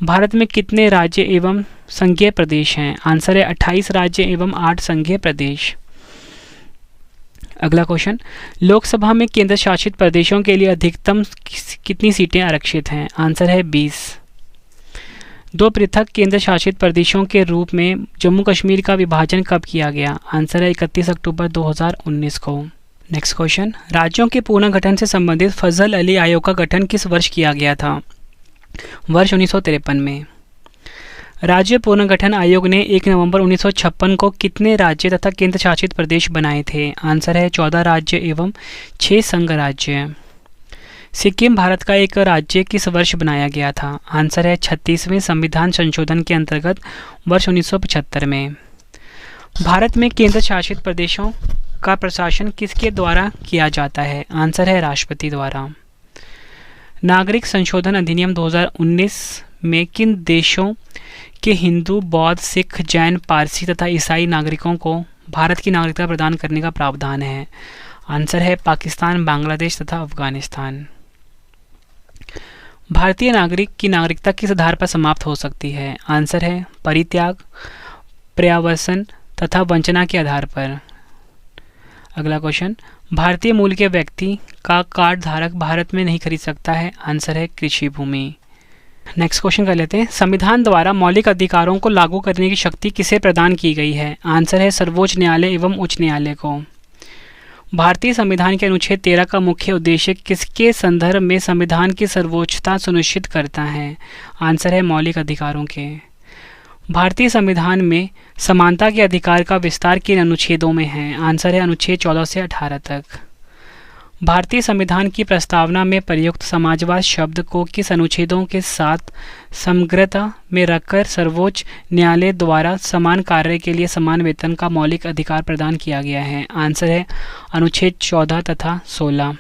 भारत में कितने राज्य एवं संघीय प्रदेश हैं? आंसर है 28 राज्य एवं 8 संघीय प्रदेश। अगला क्वेश्चन, लोकसभा में केंद्र शासित प्रदेशों के लिए अधिकतम कितनी सीटें आरक्षित हैं? आंसर है 20। दो पृथक केंद्र शासित प्रदेशों के रूप में जम्मू कश्मीर का विभाजन कब किया गया? आंसर है 31 अक्टूबर 2019 को। नेक्स्ट क्वेश्चन, राज्यों के पुनर्गठन से संबंधित फजल अली आयोग का गठन किस वर्ष किया गया था? वर्ष 1953 में। राज्य पुनर्गठन आयोग ने 1 नवंबर 1956 को कितने राज्य तथा केंद्र शासित प्रदेश बनाए थे? आंसर है 14 राज्य एवं 6 संघ राज्य। सिक्किम भारत का एक राज्य किस वर्ष बनाया गया था? आंसर है 36वें संविधान संशोधन के अंतर्गत वर्ष 1975 में। भारत में केंद्र शासित प्रदेशों का प्रशासन किसके द्वारा किया जाता है? आंसर है राष्ट्रपति द्वारा। नागरिक संशोधन अधिनियम 2019 में किन देशों के हिंदू, बौद्ध, सिख, जैन, पारसी तथा ईसाई नागरिकों को भारत की नागरिकता प्रदान करने का प्रावधान है? आंसर है पाकिस्तान, बांग्लादेश तथा अफगानिस्तान। भारतीय नागरिक की नागरिकता किस आधार पर समाप्त हो सकती है? आंसर है परित्याग, प्रत्यावर्तन तथा वंचना के आधार पर। अगला क्वेश्चन, भारतीय मूल के व्यक्ति का कार्ड धारक भारत में नहीं खरीद सकता है। आंसर है कृषि भूमि। नेक्स्ट क्वेश्चन कर लेते हैं। संविधान द्वारा मौलिक अधिकारों को लागू करने की शक्ति किसे प्रदान की गई है? आंसर है सर्वोच्च न्यायालय एवं उच्च न्यायालय को। भारतीय संविधान के अनुच्छेद 13 का मुख्य उद्देश्य किसके संदर्भ में संविधान की सर्वोच्चता सुनिश्चित करता है? आंसर है मौलिक अधिकारों के। भारतीय संविधान में समानता के अधिकार का विस्तार किन अनुच्छेदों में है? आंसर है अनुच्छेद 14 से 18 तक। भारतीय संविधान की प्रस्तावना में प्रयुक्त समाजवाद शब्द को किस अनुच्छेदों के साथ समग्रता में रखकर सर्वोच्च न्यायालय द्वारा समान कार्य के लिए समान वेतन का मौलिक अधिकार प्रदान किया गया है? आंसर है अनुच्छेद 14 तथा 16।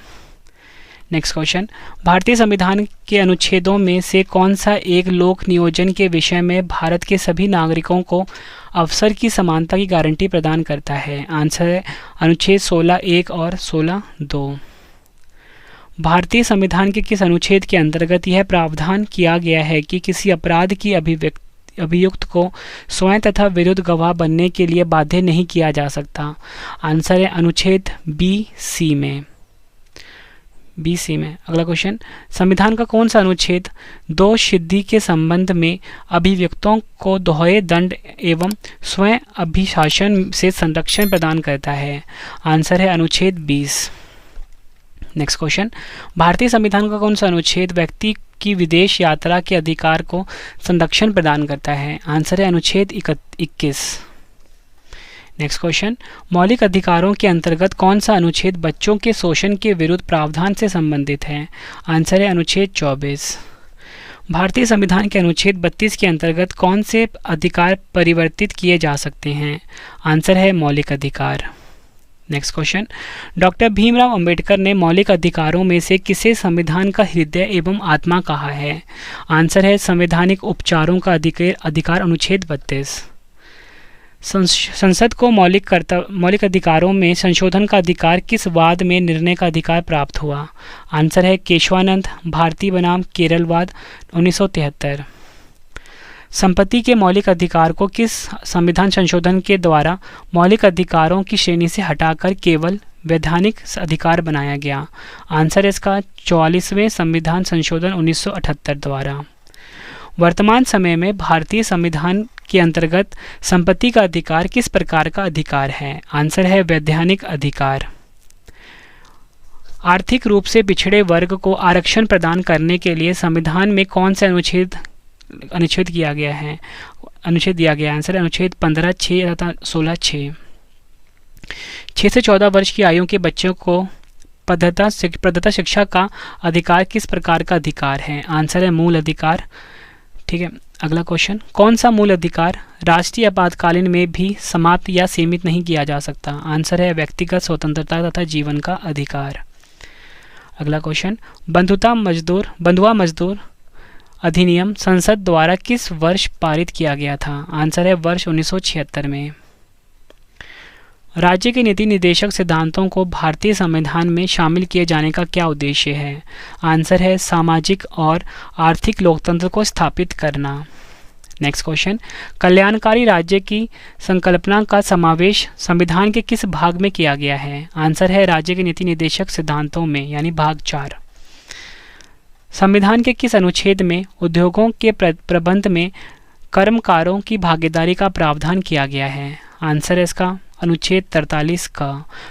नेक्स्ट क्वेश्चन, भारतीय संविधान के अनुच्छेदों में से कौन सा एक लोक नियोजन के विषय में भारत के सभी नागरिकों को अवसर की समानता की गारंटी प्रदान करता है? आंसर है अनुच्छेद 16(1) और 16(2). भारतीय संविधान के किस अनुच्छेद के अंतर्गत यह प्रावधान किया गया है कि किसी अपराध की अभियुक्त को स्वयं तथा विरुद्ध गवाह बनने के लिए बाध्य नहीं किया जा सकता? आंसर है अनुच्छेद BC में। अगला क्वेश्चन, संविधान का कौन सा अनुच्छेद दोष सिद्धि के संबंध में अभियुक्तों को दोहरे दंड एवं स्वयं अभिशासन से संरक्षण प्रदान करता है? आंसर है अनुच्छेद 20। नेक्स्ट क्वेश्चन, भारतीय संविधान का कौन सा अनुच्छेद व्यक्ति की विदेश यात्रा के अधिकार को संरक्षण प्रदान करता है? आंसर है अनुच्छेद 21। नेक्स्ट क्वेश्चन, मौलिक अधिकारों के अंतर्गत कौन सा अनुच्छेद बच्चों के शोषण के विरुद्ध प्रावधान से संबंधित है? आंसर है अनुच्छेद 24। भारतीय संविधान के अनुच्छेद 32 के अंतर्गत कौन से अधिकार परिवर्तित किए जा सकते हैं? आंसर है मौलिक अधिकार। Next question, doctor Bhimrao Ambedkar ने मौलिक अधिकारों में से किसे संविधान का हृदय एवं आत्मा कहा है? आंसर है संवैधानिक उपचारों का अधिकार अनुच्छेद 32। संसद को मौलिक अधिकारों में संशोधन का अधिकार किस वाद में निर्णय का अधिकार प्राप्त हुआ? आंसर है केशवानंद भारती बनाम केरलवाद 1973। संपत्ति के मौलिक अधिकार को किस संविधान संशोधन के द्वारा मौलिक अधिकारों की श्रेणी से हटाकर केवल वैधानिक अधिकार बनाया गया? आंसर है इसका 44वें संविधान संशोधन 1978 द्वारा। वर्तमान समय में भारतीय संविधान के अंतर्गत संपत्ति का अधिकार किस प्रकार का अधिकार है? आंसर है वैधानिक अधिकार। आर्थिक रूप से पिछड़े वर्ग को आरक्षण प्रदान करने के लिए संविधान में कौन से अनुच्छेद दिया गया है? आंसर है अनुच्छेद 15(6) तथा 16(6). 6 से 14 वर्ष की आयु के बच्चों को प्रदत्ता शिक्षा का अधिकार किस प्रकार का अधिकार है? आंसर है मूल अधिकार। ठीक है, अगला क्वेश्चन, कौन सा मूल अधिकार राष्ट्रीय आपातकालीन में भी समाप्त या सीमित नहीं किया जा सकता? आंसर है व्यक्तिगत स्वतंत्रता तथा जीवन का अधिकार। अगला क्वेश्चन, बंधुआ मजदूर अधिनियम संसद द्वारा किस वर्ष पारित किया गया था? आंसर है वर्ष 1976 में। राज्य के नीति निर्देशक सिद्धांतों को भारतीय संविधान में शामिल किए जाने का क्या उद्देश्य है? आंसर है सामाजिक और आर्थिक लोकतंत्र को स्थापित करना। नेक्स्ट क्वेश्चन, कल्याणकारी राज्य की संकल्पना का समावेश संविधान के किस भाग में किया गया है? आंसर है राज्य के नीति निर्देशक सिद्धांतों में, यानी भाग 4। संविधान के किस अनुच्छेद में उद्योगों के प्रबंध में कर्मकारों की भागीदारी का प्रावधान किया गया है? आंसर है इसका अनुच्छेद 43 का।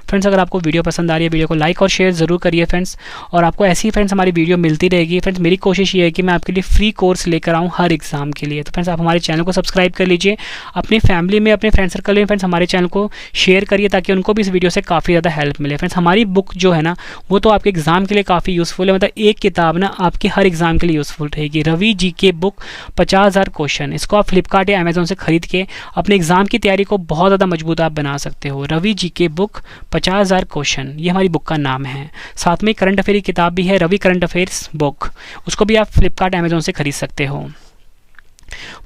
फ्रेंड्स, अगर आपको वीडियो पसंद आ रही है, वीडियो को लाइक और शेयर ज़रूर करिए फ्रेंड्स, और आपको ऐसी फ्रेंड्स हमारी वीडियो मिलती रहेगी। फ्रेंड्स, मेरी कोशिश ये है कि मैं आपके लिए फ्री कोर्स लेकर आऊँ हर एग्जाम के लिए। तो फ्रेंड्स, आप हमारे चैनल को सब्सक्राइब कर लीजिए, अपनी फैमिली में, अपने फ्रेंड सर्कल में फ्रेंड्स हमारे चैनल को शेयर करिए, ताकि उनको भी इस वीडियो से काफ़ी ज़्यादा हेल्प मिले। फ्रेंड्स, हमारी बुक जो है ना, वो तो आपके एग्जाम के लिए काफ़ी यूज़फुल है। मतलब एक किताब ना आपकी हर एग्जाम के लिए यूज़फुल रहेगी। रवि GK बुक 50,000 क्वेश्चन, इसको आप फ्लिपकार्ट या अमेजोन से खरीद के अपने एग्जाम की तैयारी को बहुत ज़्यादा मजबूत आप बना सकते हो। रवि GK बुक 50,000 क्वेश्चन, ये हमारी बुक का नाम है। साथ में करंट अफेयर की किताब भी है, रवि करंट अफेयर्स बुक, उसको भी आप फ्लिपकार्ट अमेजोन से खरीद सकते हो।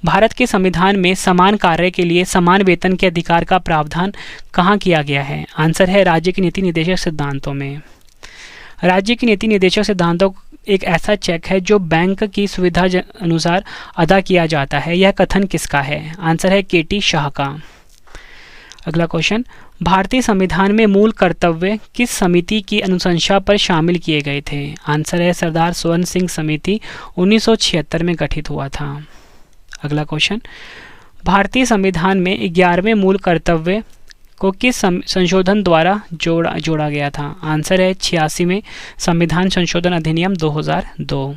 भारत के संविधान में समान कार्य के लिए समान वेतन के अधिकार का प्रावधान कहाँ किया गया है? आंसर है राज्य की नीति निर्देशक सिद्धांतों में। राज्य की नीति निर्देशक सिद्धांतों एक ऐसा चेक है जो बैंक की सुविधा अनुसार अदा किया जाता है। यह कथन किसका है? आंसर है केटी शाह का। अगला क्वेश्चन, भारतीय संविधान में मूल कर्तव्य किस समिति की अनुशंसा पर शामिल किए गए थे? आंसर है सरदार स्वर्ण सिंह समिति 1976 में गठित हुआ था। अगला क्वेश्चन, भारतीय संविधान में 11वें मूल कर्तव्य को किस संशोधन द्वारा जोड़ा गया था? आंसर है 86वें संविधान संशोधन अधिनियम 2002।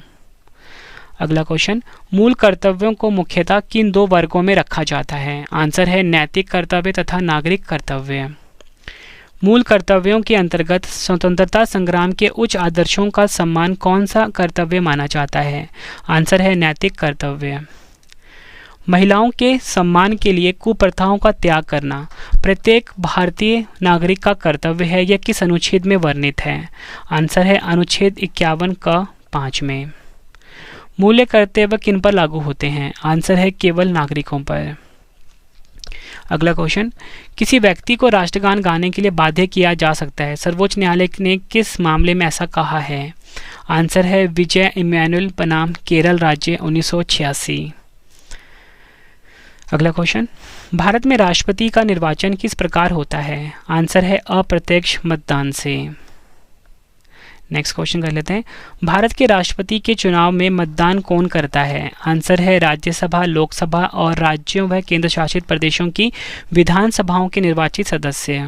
अगला क्वेश्चन, मूल कर्तव्यों को मुख्यतः किन दो वर्गों में रखा जाता है? आंसर है नैतिक कर्तव्य तथा नागरिक कर्तव्य। मूल कर्तव्यों के अंतर्गत स्वतंत्रता संग्राम के उच्च आदर्शों का सम्मान कौन सा कर्तव्य माना जाता है? आंसर है नैतिक कर्तव्य। महिलाओं के सम्मान के लिए कुप्रथाओं का त्याग करना प्रत्येक भारतीय नागरिक का कर्तव्य है। यह किस अनुच्छेद में वर्णित है? आंसर है अनुच्छेद 51 का 5 में। मूल्य कर्तव्य किन पर लागू होते हैं? आंसर है केवल नागरिकों पर। अगला क्वेश्चन, किसी व्यक्ति को राष्ट्रगान गाने के लिए बाध्य किया जा सकता है। सर्वोच्च न्यायालय ने किस मामले में ऐसा कहा है? आंसर है विजय इमैनुअल बनाम केरल राज्य 1986। अगला क्वेश्चन, भारत में राष्ट्रपति का निर्वाचन किस प्रकार होता है? आंसर है अप्रत्यक्ष मतदान से। नेक्स्ट क्वेश्चन कर लेते हैं, भारत के राष्ट्रपति के चुनाव में मतदान कौन करता है? आंसर है राज्यसभा, लोकसभा और राज्यों व केंद्र शासित प्रदेशों की विधानसभाओं के निर्वाचित सदस्य।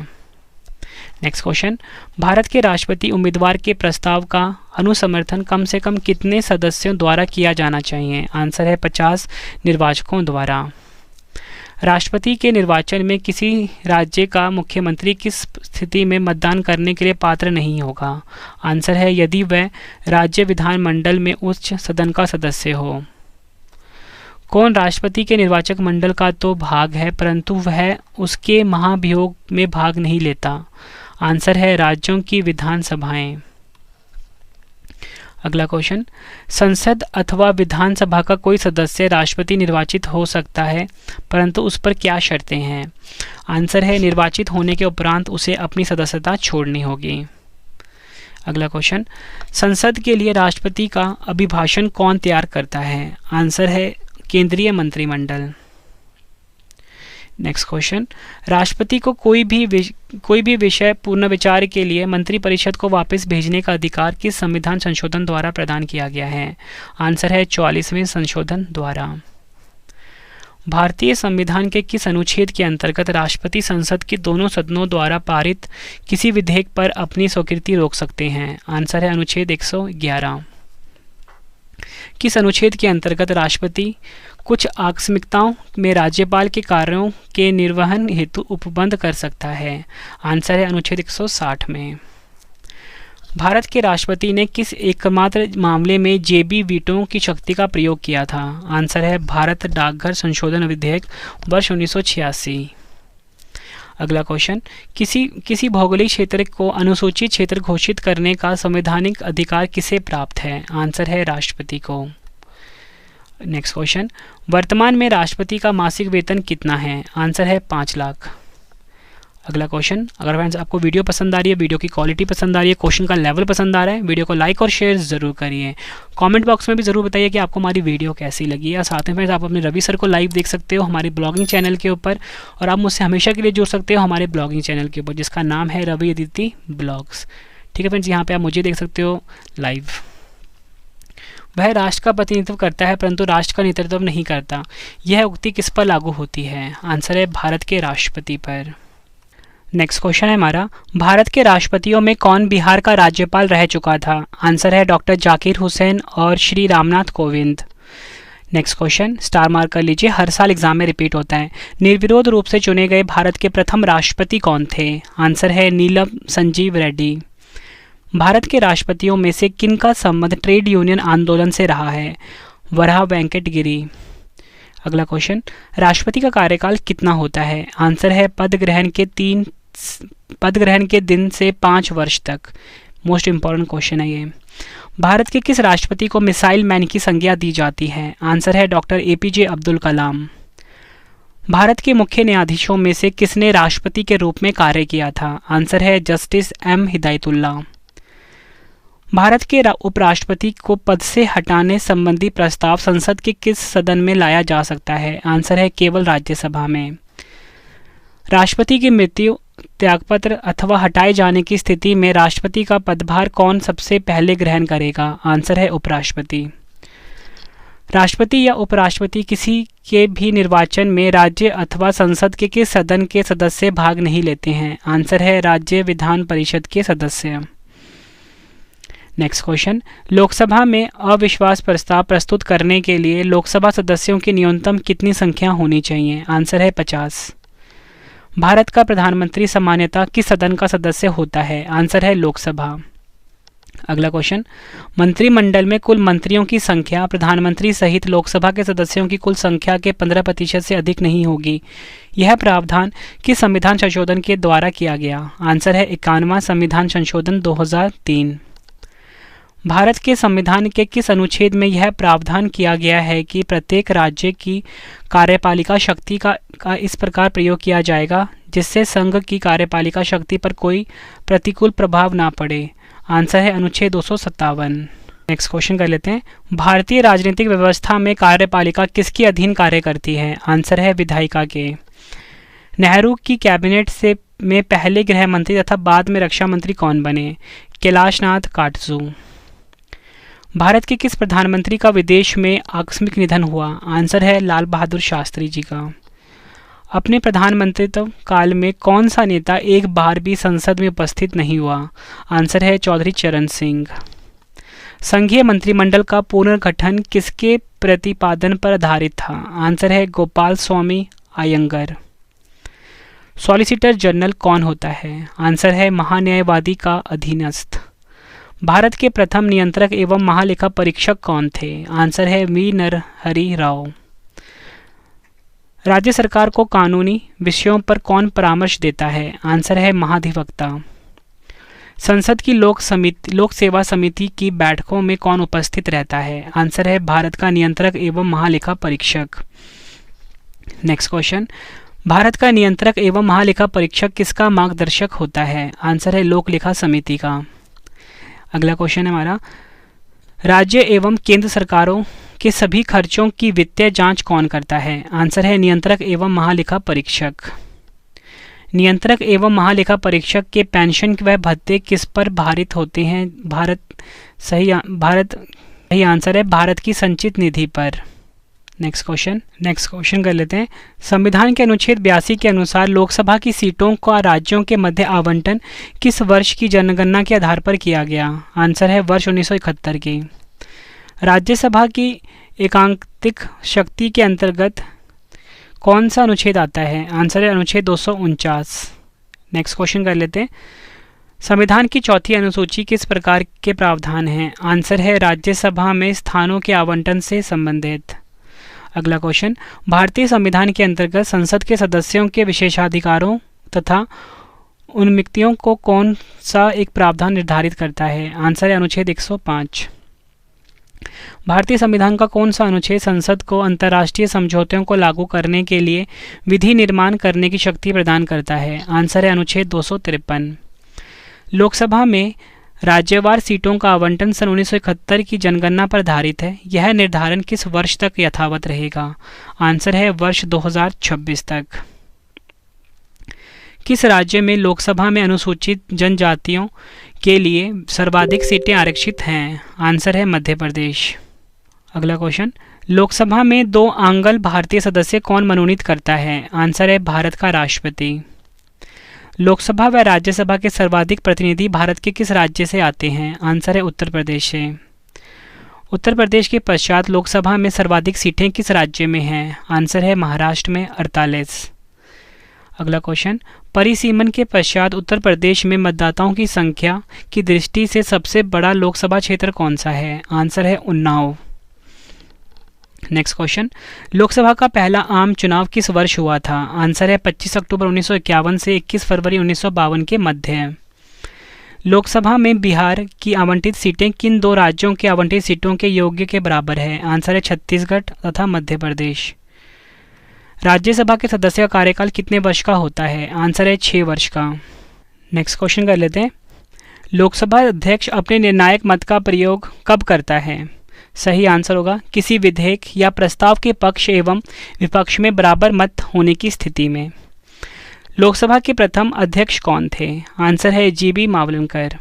नेक्स्ट क्वेश्चन, भारत के राष्ट्रपति उम्मीदवार के प्रस्ताव का अनुसमर्थन कम से कम कितने सदस्यों द्वारा किया जाना चाहिए? आंसर है 50 निर्वाचकों द्वारा। राष्ट्रपति के निर्वाचन में किसी राज्य का मुख्यमंत्री किस स्थिति में मतदान करने के लिए पात्र नहीं होगा? आंसर है यदि वह राज्य विधानमंडल में उच्च सदन का सदस्य हो। कौन राष्ट्रपति के निर्वाचक मंडल का तो भाग है परंतु वह उसके महाभियोग में भाग नहीं लेता? आंसर है राज्यों की विधानसभाएं। अगला क्वेश्चन, संसद अथवा विधानसभा का कोई सदस्य राष्ट्रपति निर्वाचित हो सकता है परंतु उस पर क्या शर्तें हैं? आंसर है निर्वाचित होने के उपरांत उसे अपनी सदस्यता छोड़नी होगी। अगला क्वेश्चन, संसद के लिए राष्ट्रपति का अभिभाषण कौन तैयार करता है? आंसर है केंद्रीय मंत्रिमंडल। नेक्स्ट क्वेश्चन, राष्ट्रपति को कोई भी विषय पुनर्विचार के लिए मंत्रिपरिषद को वापस भेजने का अधिकार किस संविधान संशोधन द्वारा प्रदान किया गया है? आंसर है 44वें संशोधन द्वारा। भारतीय संविधान के किस अनुच्छेद के अंतर्गत राष्ट्रपति संसद के दोनों सदनों द्वारा पारित किसी विधेयक पर अपनी स्वीकृति रोक सकते हैं? आंसर है अनुच्छेद 111। किस अनुच्छेद के अंतर्गत राष्ट्रपति कुछ आकस्मिकताओं में राज्यपाल के कार्यों के निर्वहन हेतु उपबंध कर सकता है? आंसर है अनुच्छेद 160 में। भारत के राष्ट्रपति ने किस एकमात्र मामले में जेबी वीटो की शक्ति का प्रयोग किया था? आंसर है भारत डाकघर संशोधन विधेयक वर्ष 1986। अगला क्वेश्चन, किसी भौगोलिक क्षेत्र को अनुसूचित क्षेत्र घोषित करने का संवैधानिक अधिकार किसे प्राप्त है? आंसर है राष्ट्रपति को। नेक्स्ट क्वेश्चन, वर्तमान में राष्ट्रपति का मासिक वेतन कितना है? आंसर है 5 लाख। अगला क्वेश्चन, अगर फ्रेंड्स आपको वीडियो पसंद आ रही है, वीडियो की क्वालिटी पसंद आ रही है, क्वेश्चन का लेवल पसंद आ रहा है, वीडियो को लाइक और शेयर ज़रूर करिए। कमेंट बॉक्स में भी ज़रूर बताइए कि आपको हमारी वीडियो कैसी लगी। या साथ में फ्रेंड्स आप अपने रवि सर को लाइव देख सकते हो हमारे ब्लॉगिंग चैनल के ऊपर, और आप मुझसे हमेशा के लिए जुड़ सकते हो हमारे ब्लॉगिंग चैनल के ऊपर जिसका नाम है रवि अदिति ब्लॉग्स। ठीक है फ्रेंड्स, यहाँ पर आप मुझे देख सकते हो लाइव। वह राष्ट्र का प्रतिनिधित्व करता है परंतु राष्ट्र का नेतृत्व नहीं करता। यह उक्ति किस पर लागू होती है? आंसर है भारत के राष्ट्रपति पर। नेक्स्ट क्वेश्चन है हमारा, भारत के राष्ट्रपतियों में कौन बिहार का राज्यपाल रह चुका था? आंसर है डॉक्टर जाकिर हुसैन और Shri Ramnath Kovind. Next question, star mark कर लीजिए, हर साल एग्जाम में रिपीट होता है। निर्विरोध रूप से चुने गए भारत के प्रथम राष्ट्रपति कौन थे? आंसर है नीलम संजीव रेड्डी। भारत के राष्ट्रपतियों में से किनका संबंध ट्रेड यूनियन आंदोलन से रहा है? वराह वेंकट गिरी। अगला क्वेश्चन, राष्ट्रपति का कार्यकाल कितना होता है? आंसर है पद ग्रहण के दिन से 5 वर्ष तक। मोस्ट इंपॉर्टेंट क्वेश्चन है ये। भारत के किस राष्ट्रपति को मिसाइल मैन की संज्ञा दी जाती है? आंसर है डॉक्टर एपीजे अब्दुल कलाम। भारत के मुख्य न्यायाधीशों में से किसने राष्ट्रपति के रूप में कार्य किया था? आंसर है जस्टिस एम हिदायतुल्लाह। भारत के उपराष्ट्रपति को पद से हटाने संबंधी प्रस्ताव संसद के किस सदन में लाया जा सकता है? आंसर है केवल राज्यसभा में। राष्ट्रपति की मृत्यु, त्यागपत्र अथवा हटाए जाने की स्थिति में राष्ट्रपति का पदभार कौन सबसे पहले ग्रहण करेगा? आंसर है उपराष्ट्रपति। राष्ट्रपति या उपराष्ट्रपति किसी के भी निर्वाचन में राज्य अथवा संसद के किस सदन के सदस्य भाग नहीं लेते हैं? आंसर है राज्य विधान परिषद के सदस्य। नेक्स्ट क्वेश्चन, लोकसभा में अविश्वास प्रस्ताव प्रस्तुत करने के लिए लोकसभा सदस्यों की न्यूनतम कितनी संख्या होनी चाहिए? आंसर है 50। भारत का प्रधानमंत्री सामान्यतः किस सदन का सदस्य होता है? आंसर है लोकसभा। अगला क्वेश्चन, मंत्रिमंडल में कुल मंत्रियों की संख्या प्रधानमंत्री सहित लोकसभा के सदस्यों की कुल संख्या के 15% से अधिक नहीं होगी। यह प्रावधान किस संविधान संशोधन के द्वारा किया गया? आंसर है 51वां संविधान संशोधन 2003। भारत के संविधान के किस अनुच्छेद में यह प्रावधान किया गया है कि प्रत्येक राज्य की कार्यपालिका शक्ति का इस प्रकार प्रयोग किया जाएगा जिससे संघ की कार्यपालिका शक्ति पर कोई प्रतिकूल प्रभाव ना पड़े? आंसर है अनुच्छेद 257। नेक्स्ट क्वेश्चन कर लेते हैं, भारतीय राजनीतिक व्यवस्था में कार्यपालिका किसके अधीन कार्य करती है? आंसर है विधायिका के। नेहरू की कैबिनेट से में पहले गृह मंत्री तथा बाद में रक्षा मंत्री कौन बने? कैलाशनाथ काटजू। भारत के किस प्रधानमंत्री का विदेश में आकस्मिक निधन हुआ? आंसर है लाल बहादुर शास्त्री जी का। अपने प्रधानमंत्रित्व काल में कौन सा नेता एक बार भी संसद में उपस्थित नहीं हुआ? आंसर है चौधरी चरण सिंह। संघीय मंत्रिमंडल का पुनर्गठन किसके प्रतिपादन पर आधारित था? आंसर है गोपाल स्वामी अयंगर। सॉलिसिटर जनरल कौन होता है? आंसर है महान्यायवादी का अधीनस्थ। भारत के प्रथम नियंत्रक एवं महालेखा परीक्षक कौन थे? आंसर है वी नरहरि राव। राज्य सरकार को कानूनी विषयों पर कौन परामर्श देता है? आंसर है महाधिवक्ता। संसद की लोक सेवा समिति की बैठकों में कौन उपस्थित रहता है? आंसर है भारत का नियंत्रक एवं महालेखा परीक्षक। नेक्स्ट क्वेश्चन, भारत का नियंत्रक एवं महालेखा परीक्षक किसका मार्गदर्शक होता है? आंसर है लोक लेखा समिति का। अगला क्वेश्चन है हमारा, राज्य एवं केंद्र सरकारों के सभी खर्चों की वित्तीय जांच कौन करता है? आंसर है नियंत्रक एवं महालेखा परीक्षक। नियंत्रक एवं महालेखा परीक्षक के पेंशन व भत्ते किस पर भारित होते हैं? सही आंसर है भारत की संचित निधि पर। नेक्स्ट क्वेश्चन कर लेते हैं, संविधान के अनुच्छेद 82 के अनुसार लोकसभा की सीटों का राज्यों के मध्य आवंटन किस वर्ष की जनगणना के आधार पर किया गया? आंसर है वर्ष 1971 की। राज्यसभा की एकांकित शक्ति के अंतर्गत कौन सा अनुच्छेद आता है? आंसर है अनुच्छेद 249। नेक्स्ट क्वेश्चन कर लेते हैं, संविधान की चौथी अनुसूची किस प्रकार के प्रावधान हैं? आंसर है राज्यसभा में स्थानों के आवंटन से संबंधित। अगला क्वेश्चन, भारतीय संविधान के अंतर्गत संसद के सदस्यों के विशेषाधिकारों तथा उन्मुक्तियों को कौन सा एक प्रावधान निर्धारित करता है? आंसर है अनुच्छेद 105। भारतीय संविधान का कौन सा अनुच्छेद संसद को अंतर्राष्ट्रीय समझौतों को लागू करने के लिए विधि निर्माण करने की शक्ति प्रदान करता है? आंसर है अनुच्छेद 253। लोकसभा में राज्यवार सीटों का आवंटन सन 1971 की जनगणना पर आधारित है। यह निर्धारण किस वर्ष तक यथावत रहेगा? आंसर है वर्ष 2026 तक। किस राज्य में लोकसभा में अनुसूचित जनजातियों के लिए सर्वाधिक सीटें आरक्षित हैं? आंसर है मध्य प्रदेश। अगला क्वेश्चन, लोकसभा में 2 आंग्ल भारतीय सदस्य कौन मनोनीत करता है? आंसर है भारत का राष्ट्रपति। लोकसभा व राज्यसभा के सर्वाधिक प्रतिनिधि भारत के किस राज्य से आते हैं? आंसर है उत्तर प्रदेश से। उत्तर प्रदेश के पश्चात लोकसभा में सर्वाधिक सीटें किस राज्य में हैं? आंसर है महाराष्ट्र में 48। अगला क्वेश्चन, परिसीमन के पश्चात उत्तर प्रदेश में मतदाताओं की संख्या की दृष्टि से सबसे बड़ा लोकसभा क्षेत्र कौन सा है? आंसर है उन्नाव। नेक्स्ट क्वेश्चन, लोकसभा का पहला आम चुनाव किस वर्ष हुआ था? आंसर है 25 अक्टूबर 1951 से 21 फरवरी 1952 के मध्य। लोकसभा में बिहार की आवंटित सीटें किन दो राज्यों के आवंटित सीटों के योग्य के बराबर है? आंसर है छत्तीसगढ़ तथा मध्य प्रदेश। राज्यसभा के सदस्य का कार्यकाल कितने वर्ष का होता है? आंसर है 6 वर्ष का। नेक्स्ट क्वेश्चन कर लेते हैं। लोकसभा अध्यक्ष अपने निर्णायक मत का प्रयोग कब करता है? सही आंसर होगा किसी विधेयक या प्रस्ताव के पक्ष एवं विपक्ष में बराबर मत होने की स्थिति में। लोकसभा के प्रथम अध्यक्ष कौन थे? आंसर है जीबी मावलंकर।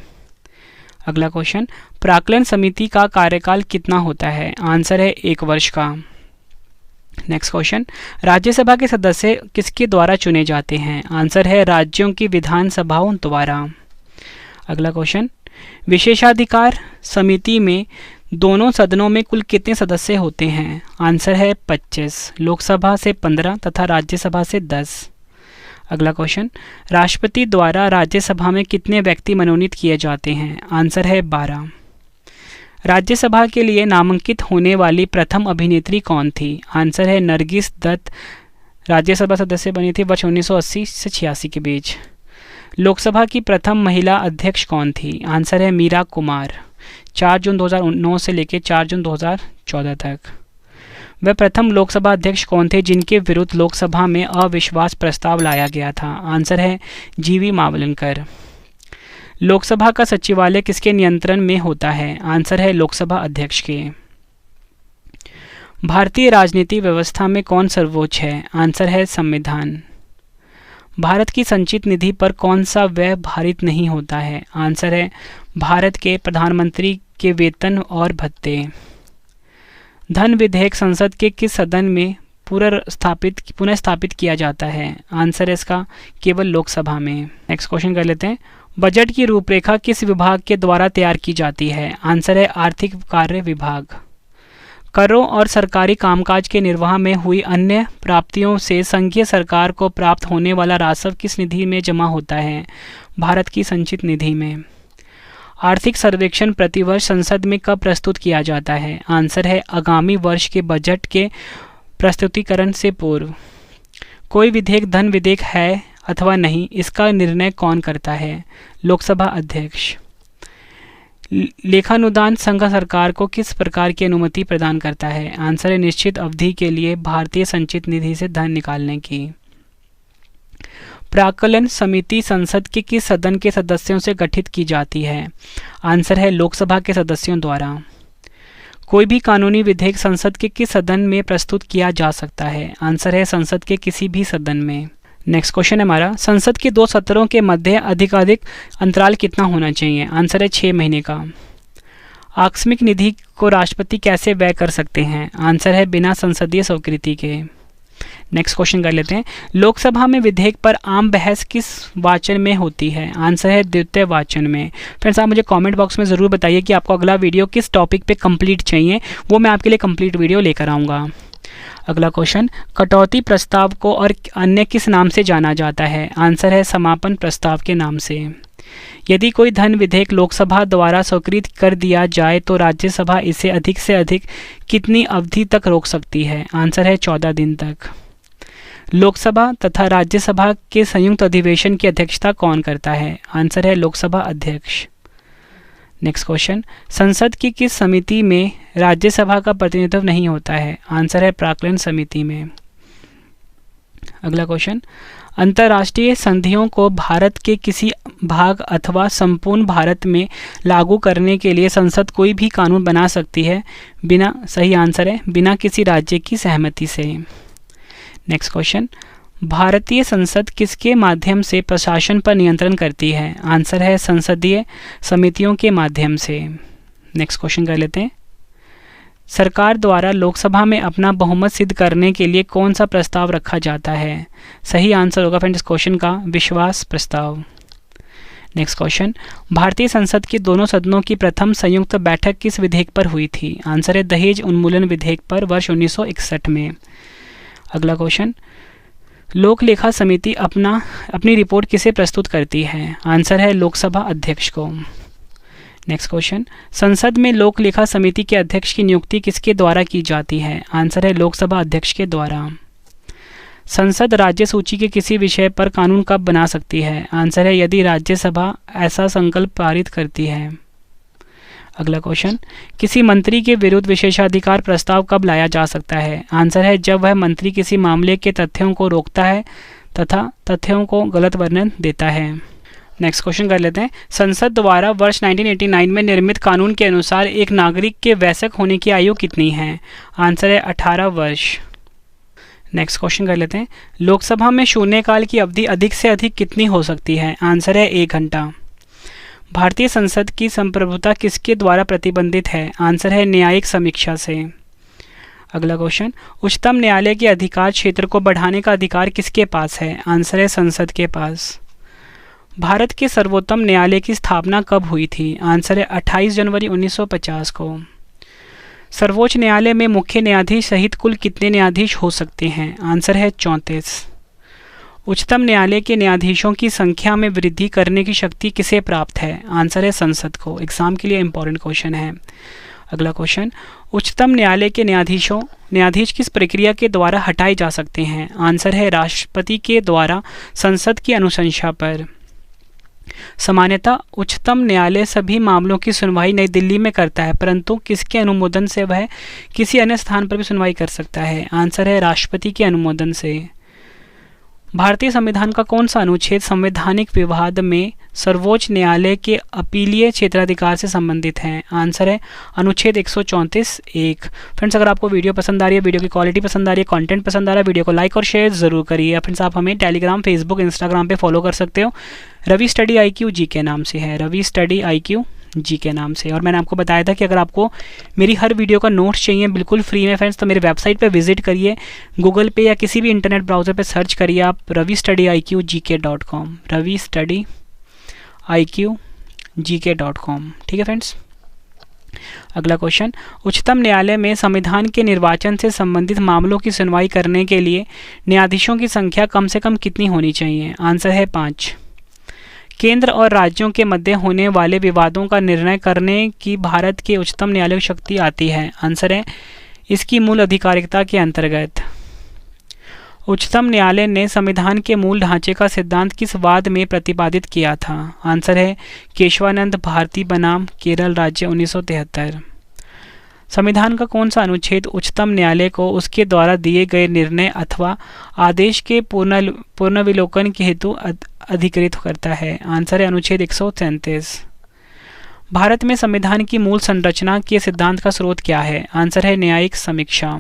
अगला क्वेश्चन, प्राक्कलन समिति का कार्यकाल कितना होता है? आंसर है 1 वर्ष का। नेक्स्ट क्वेश्चन, राज्यसभा के सदस्य किसके द्वारा चुने जाते हैं? आंसर है राज्यों की विधानसभाओं द्वारा। अगला क्वेश्चन, विशेषाधिकार समिति में दोनों सदनों में कुल कितने सदस्य होते हैं? आंसर है 25, लोकसभा से 15 तथा राज्यसभा से 10। अगला क्वेश्चन, राष्ट्रपति द्वारा राज्यसभा में कितने व्यक्ति मनोनीत किए जाते हैं? आंसर है 12। राज्यसभा के लिए नामांकित होने वाली प्रथम अभिनेत्री कौन थी? आंसर है नरगिस दत्त। राज्यसभा सदस्य बनी थी वर्ष 1980 से 86 के बीच। लोकसभा की प्रथम महिला अध्यक्ष कौन थी? आंसर है मीरा कुमार। 4 जून 2009 से लेकर 4 जून 2014 तक। वह प्रथम लोकसभा अध्यक्ष कौन थे जिनके विरुद्ध लोकसभा में अविश्वास प्रस्ताव लाया गया था? आंसर है जीवी मावलंकर। लोकसभा का सचिवालय किसके नियंत्रण में होता है? आंसर है लोकसभा अध्यक्ष के। भारतीय राजनीति व्यवस्था में कौन सर्वोच्च है? आंसर है संविधान। भारत की संचित निधि पर कौन सा व्यय भारित नहीं होता है? आंसर है भारत के प्रधानमंत्री के वेतन और भत्ते। धन विधेयक संसद के किस सदन में पुनः स्थापित किया जाता है? आंसर है इसका केवल लोकसभा में। नेक्स्ट क्वेश्चन कर लेते हैं। बजट की रूपरेखा किस विभाग के द्वारा तैयार की जाती है? आंसर है आर्थिक कार्य विभाग। करों और सरकारी कामकाज के निर्वाह में हुई अन्य प्राप्तियों से संघीय सरकार को प्राप्त होने वाला राजस्व किस निधि में जमा होता है? भारत की संचित निधि में। आर्थिक सर्वेक्षण प्रतिवर्ष संसद में कब प्रस्तुत किया जाता है? आंसर है आगामी वर्ष के बजट के प्रस्तुतिकरण से पूर्व। कोई विधेयक धन विधेयक है अथवा नहीं, इसका निर्णय कौन करता है? लोकसभा अध्यक्ष। लेखानुदान संघ सरकार को किस प्रकार की अनुमति प्रदान करता है? आंसर है निश्चित अवधि के लिए भारतीय संचित निधि से धन निकालने की। प्राक्कलन समिति संसद के किस सदन के सदस्यों से गठित की जाती है? आंसर है लोकसभा के सदस्यों द्वारा। कोई भी कानूनी विधेयक संसद के किस सदन में प्रस्तुत किया जा सकता है? आंसर है संसद के किसी भी सदन में। नेक्स्ट क्वेश्चन है हमारा, संसद के 2 सत्रों के मध्य अधिकाधिक अंतराल कितना होना चाहिए? आंसर है 6 महीने का। आकस्मिक निधि को राष्ट्रपति कैसे व्यय कर सकते हैं? आंसर है बिना संसदीय स्वीकृति के। नेक्स्ट क्वेश्चन कर लेते हैं। लोकसभा में विधेयक पर आम बहस किस वाचन में होती है? आंसर है द्वितीय वाचन में। फ्रेंड्स, आप मुझे कमेंट बॉक्स में ज़रूर बताइए कि आपको अगला वीडियो किस टॉपिक पे कंप्लीट चाहिए, वो मैं आपके लिए कंप्लीट वीडियो लेकर आऊँगा। अगला क्वेश्चन, कटौती प्रस्ताव को और अन्य किस नाम से जाना जाता है? आंसर है समापन प्रस्ताव के नाम से। यदि कोई धन विधेयक लोकसभा द्वारा स्वीकृत कर दिया जाए तो राज्यसभा इसे अधिक से अधिक कितनी अवधि तक रोक सकती है? आंसर है 14 दिन तक। लोकसभा तथा राज्यसभा के संयुक्त अधिवेशन की अध्यक्षता कौन करता है? आंसर है लोकसभा अध्यक्ष। नेक्स्ट क्वेश्चन, संसद की किस समिति में राज्यसभा का प्रतिनिधित्व नहीं होता है? आंसर है प्राक्कलन समिति में। अगला क्वेश्चन, अंतर्राष्ट्रीय संधियों को भारत के किसी भाग अथवा संपूर्ण भारत में लागू करने के लिए संसद कोई भी कानून बना सकती है बिना, सही आंसर है बिना किसी राज्य की सहमति से। नेक्स्ट क्वेश्चन, भारतीय संसद किसके माध्यम से प्रशासन पर नियंत्रण करती है? आंसर है संसदीय समितियों के माध्यम से। नेक्स्ट क्वेश्चन कर लेते हैं। सरकार द्वारा लोकसभा में अपना बहुमत सिद्ध करने के लिए कौन सा प्रस्ताव रखा जाता है? सही आंसर होगा फ्रेंड्स क्वेश्चन का विश्वास प्रस्ताव। नेक्स्ट क्वेश्चन, भारतीय संसद के दोनों सदनों की प्रथम संयुक्त बैठक किस विधेयक पर हुई थी? आंसर है दहेज उन्मूलन विधेयक पर वर्ष 1961 में। अगला क्वेश्चन, लोक लेखा समिति अपनी रिपोर्ट किसे प्रस्तुत करती है? आंसर है लोकसभा अध्यक्ष को। नेक्स्ट क्वेश्चन, संसद में लोक लेखा समिति के अध्यक्ष की नियुक्ति किसके द्वारा की जाती है? आंसर है लोकसभा अध्यक्ष के द्वारा। संसद राज्य सूची के किसी विषय पर कानून कब बना सकती है? आंसर है यदि राज्यसभा ऐसा संकल्प पारित करती है। अगला क्वेश्चन, किसी मंत्री के विरुद्ध विशेषाधिकार प्रस्ताव कब लाया जा सकता है? आंसर है जब वह मंत्री किसी मामले के तथ्यों को रोकता है तथा तथ्यों को गलत वर्णन देता है। नेक्स्ट क्वेश्चन कर लेते हैं। संसद द्वारा वर्ष 1989 में निर्मित कानून के अनुसार एक नागरिक के वयस्क होने की आयु कितनी है? आंसर है 18 वर्ष। नेक्स्ट क्वेश्चन कर लेते हैं। लोकसभा में शून्यकाल की अवधि अधिक से अधिक कितनी हो सकती है? आंसर है 1 घंटा। भारतीय संसद की संप्रभुता किसके द्वारा प्रतिबंधित है? आंसर है न्यायिक समीक्षा से। अगला क्वेश्चन, उच्चतम न्यायालय के अधिकार क्षेत्र को बढ़ाने का अधिकार किसके पास है? आंसर है संसद के पास। भारत के सर्वोच्च न्यायालय की स्थापना कब हुई थी? आंसर है 28 जनवरी 1950 को। सर्वोच्च न्यायालय में मुख्य न्यायाधीश सहित कुल कितने न्यायाधीश हो सकते हैं? आंसर है 34। उच्चतम न्यायालय के न्यायाधीशों की संख्या में वृद्धि करने की शक्ति किसे प्राप्त है? आंसर है संसद को। एग्जाम के लिए इंपॉर्टेंट क्वेश्चन है। अगला क्वेश्चन, उच्चतम न्यायालय के न्यायाधीश किस प्रक्रिया के द्वारा हटाए जा सकते हैं? आंसर है राष्ट्रपति के द्वारा संसद की अनुशंसा पर। सामान्यतः उच्चतम न्यायालय सभी मामलों की सुनवाई नई दिल्ली में करता है, परंतु किसके अनुमोदन से वह किसी अन्य स्थान पर भी सुनवाई कर सकता है? आंसर है राष्ट्रपति के अनुमोदन से। भारतीय संविधान का कौन सा अनुच्छेद संवैधानिक विवाद में सर्वोच्च न्यायालय के अपीलीय क्षेत्राधिकार से संबंधित है? आंसर है अनुच्छेद 134(1). फ्रेंड्स, अगर आपको वीडियो पसंद आ रही है, वीडियो की क्वालिटी पसंद आ रही है, कंटेंट पसंद आ रहा है, वीडियो को लाइक और शेयर जरूर करिए। फ्रेंड्स, आप हमें टेलीग्राम, फेसबुक, इंस्टाग्राम पे फॉलो कर सकते हो। रवि स्टडी IQ जी के नाम से है, रवि स्टडी IQ जी के नाम से। और मैंने आपको बताया था कि अगर आपको मेरी हर वीडियो का नोट्स चाहिए बिल्कुल फ्री में फ्रेंड्स, तो मेरे वेबसाइट पे विजिट करिए, गूगल पे या किसी भी इंटरनेट ब्राउज़र पे सर्च करिए आप ravistudyIQgk.com, ravistudyIQgk.com। ठीक है फ्रेंड्स। अगला क्वेश्चन, उच्चतम न्यायालय में संविधान के निर्वाचन से संबंधित मामलों की सुनवाई करने के लिए न्यायाधीशों की संख्या कम से कम कितनी होनी चाहिए? आंसर है 5। केंद्र और राज्यों के मध्य होने वाले विवादों का निर्णय करने की भारत के उच्चतम न्यायालय की शक्ति आती है? आंसर है इसकी मूल अधिकारिकता के अंतर्गत। उच्चतम न्यायालय ने संविधान के मूल ढांचे का सिद्धांत किस वाद में प्रतिपादित किया था? आंसर है केशवानंद भारती बनाम केरल राज्य 1973। संविधान का कौन सा अनुच्छेद उच्चतम न्यायालय को उसके द्वारा दिए गए निर्णय अथवा आदेश के पुनर्विलोकन के हेतु अधिकृत करता है? आंसर है अनुच्छेद 133। भारत में संविधान की मूल संरचना के सिद्धांत का स्रोत क्या है? आंसर है न्यायिक समीक्षा।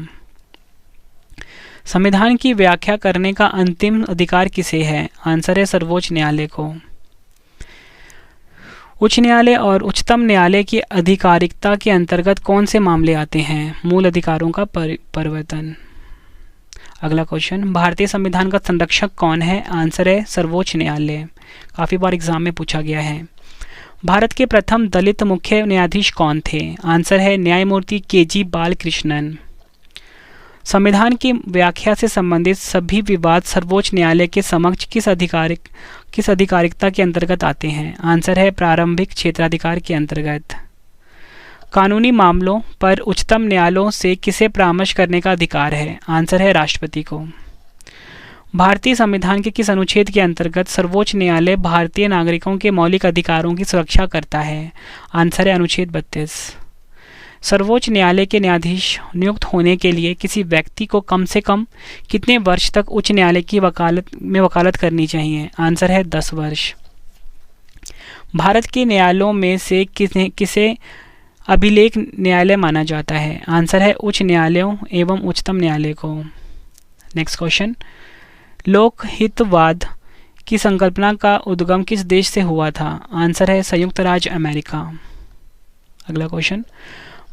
संविधान की व्याख्या करने का अंतिम अधिकार किसे है? आंसर है सर्वोच्च न्यायालय को। उच्च न्यायालय और उच्चतम न्यायालय की अधिकारिकता के अंतर्गत कौन से मामले आते हैं? मूल अधिकारों का परिवर्तन। अगला क्वेश्चन, भारतीय संविधान का संरक्षक कौन है? आंसर है सर्वोच्च न्यायालय। काफ़ी बार एग्जाम में पूछा गया है। भारत के प्रथम दलित मुख्य न्यायाधीश कौन थे? आंसर है न्यायमूर्ति KG बालकृष्णन। संविधान की व्याख्या से संबंधित सभी विवाद सर्वोच्च न्यायालय के समक्ष किस अधिकारिकता के अंतर्गत आते हैं? आंसर है प्रारंभिक क्षेत्राधिकार के अंतर्गत। कानूनी मामलों पर उच्चतम न्यायालयों से किसे परामर्श करने का अधिकार है? आंसर है राष्ट्रपति को। भारतीय संविधान के किस अनुच्छेद के अंतर्गत सर्वोच्च न्यायालय भारतीय नागरिकों के मौलिक अधिकारों की सुरक्षा करता है? आंसर है अनुच्छेद 32। सर्वोच्च न्यायालय के न्यायाधीश नियुक्त होने के लिए किसी व्यक्ति को कम से कम कितने वर्ष तक उच्च न्यायालय की वकालत करनी चाहिए? आंसर है 10 वर्ष। भारत के न्यायालयों में से किसे अभिलेख न्यायालय माना जाता है? आंसर है उच्च न्यायालयों एवं उच्चतम न्यायालय को। नेक्स्ट क्वेश्चन, लोकहितवाद की संकल्पना का उद्गम किस देश से हुआ था? आंसर है संयुक्त राज्य अमेरिका। अगला क्वेश्चन,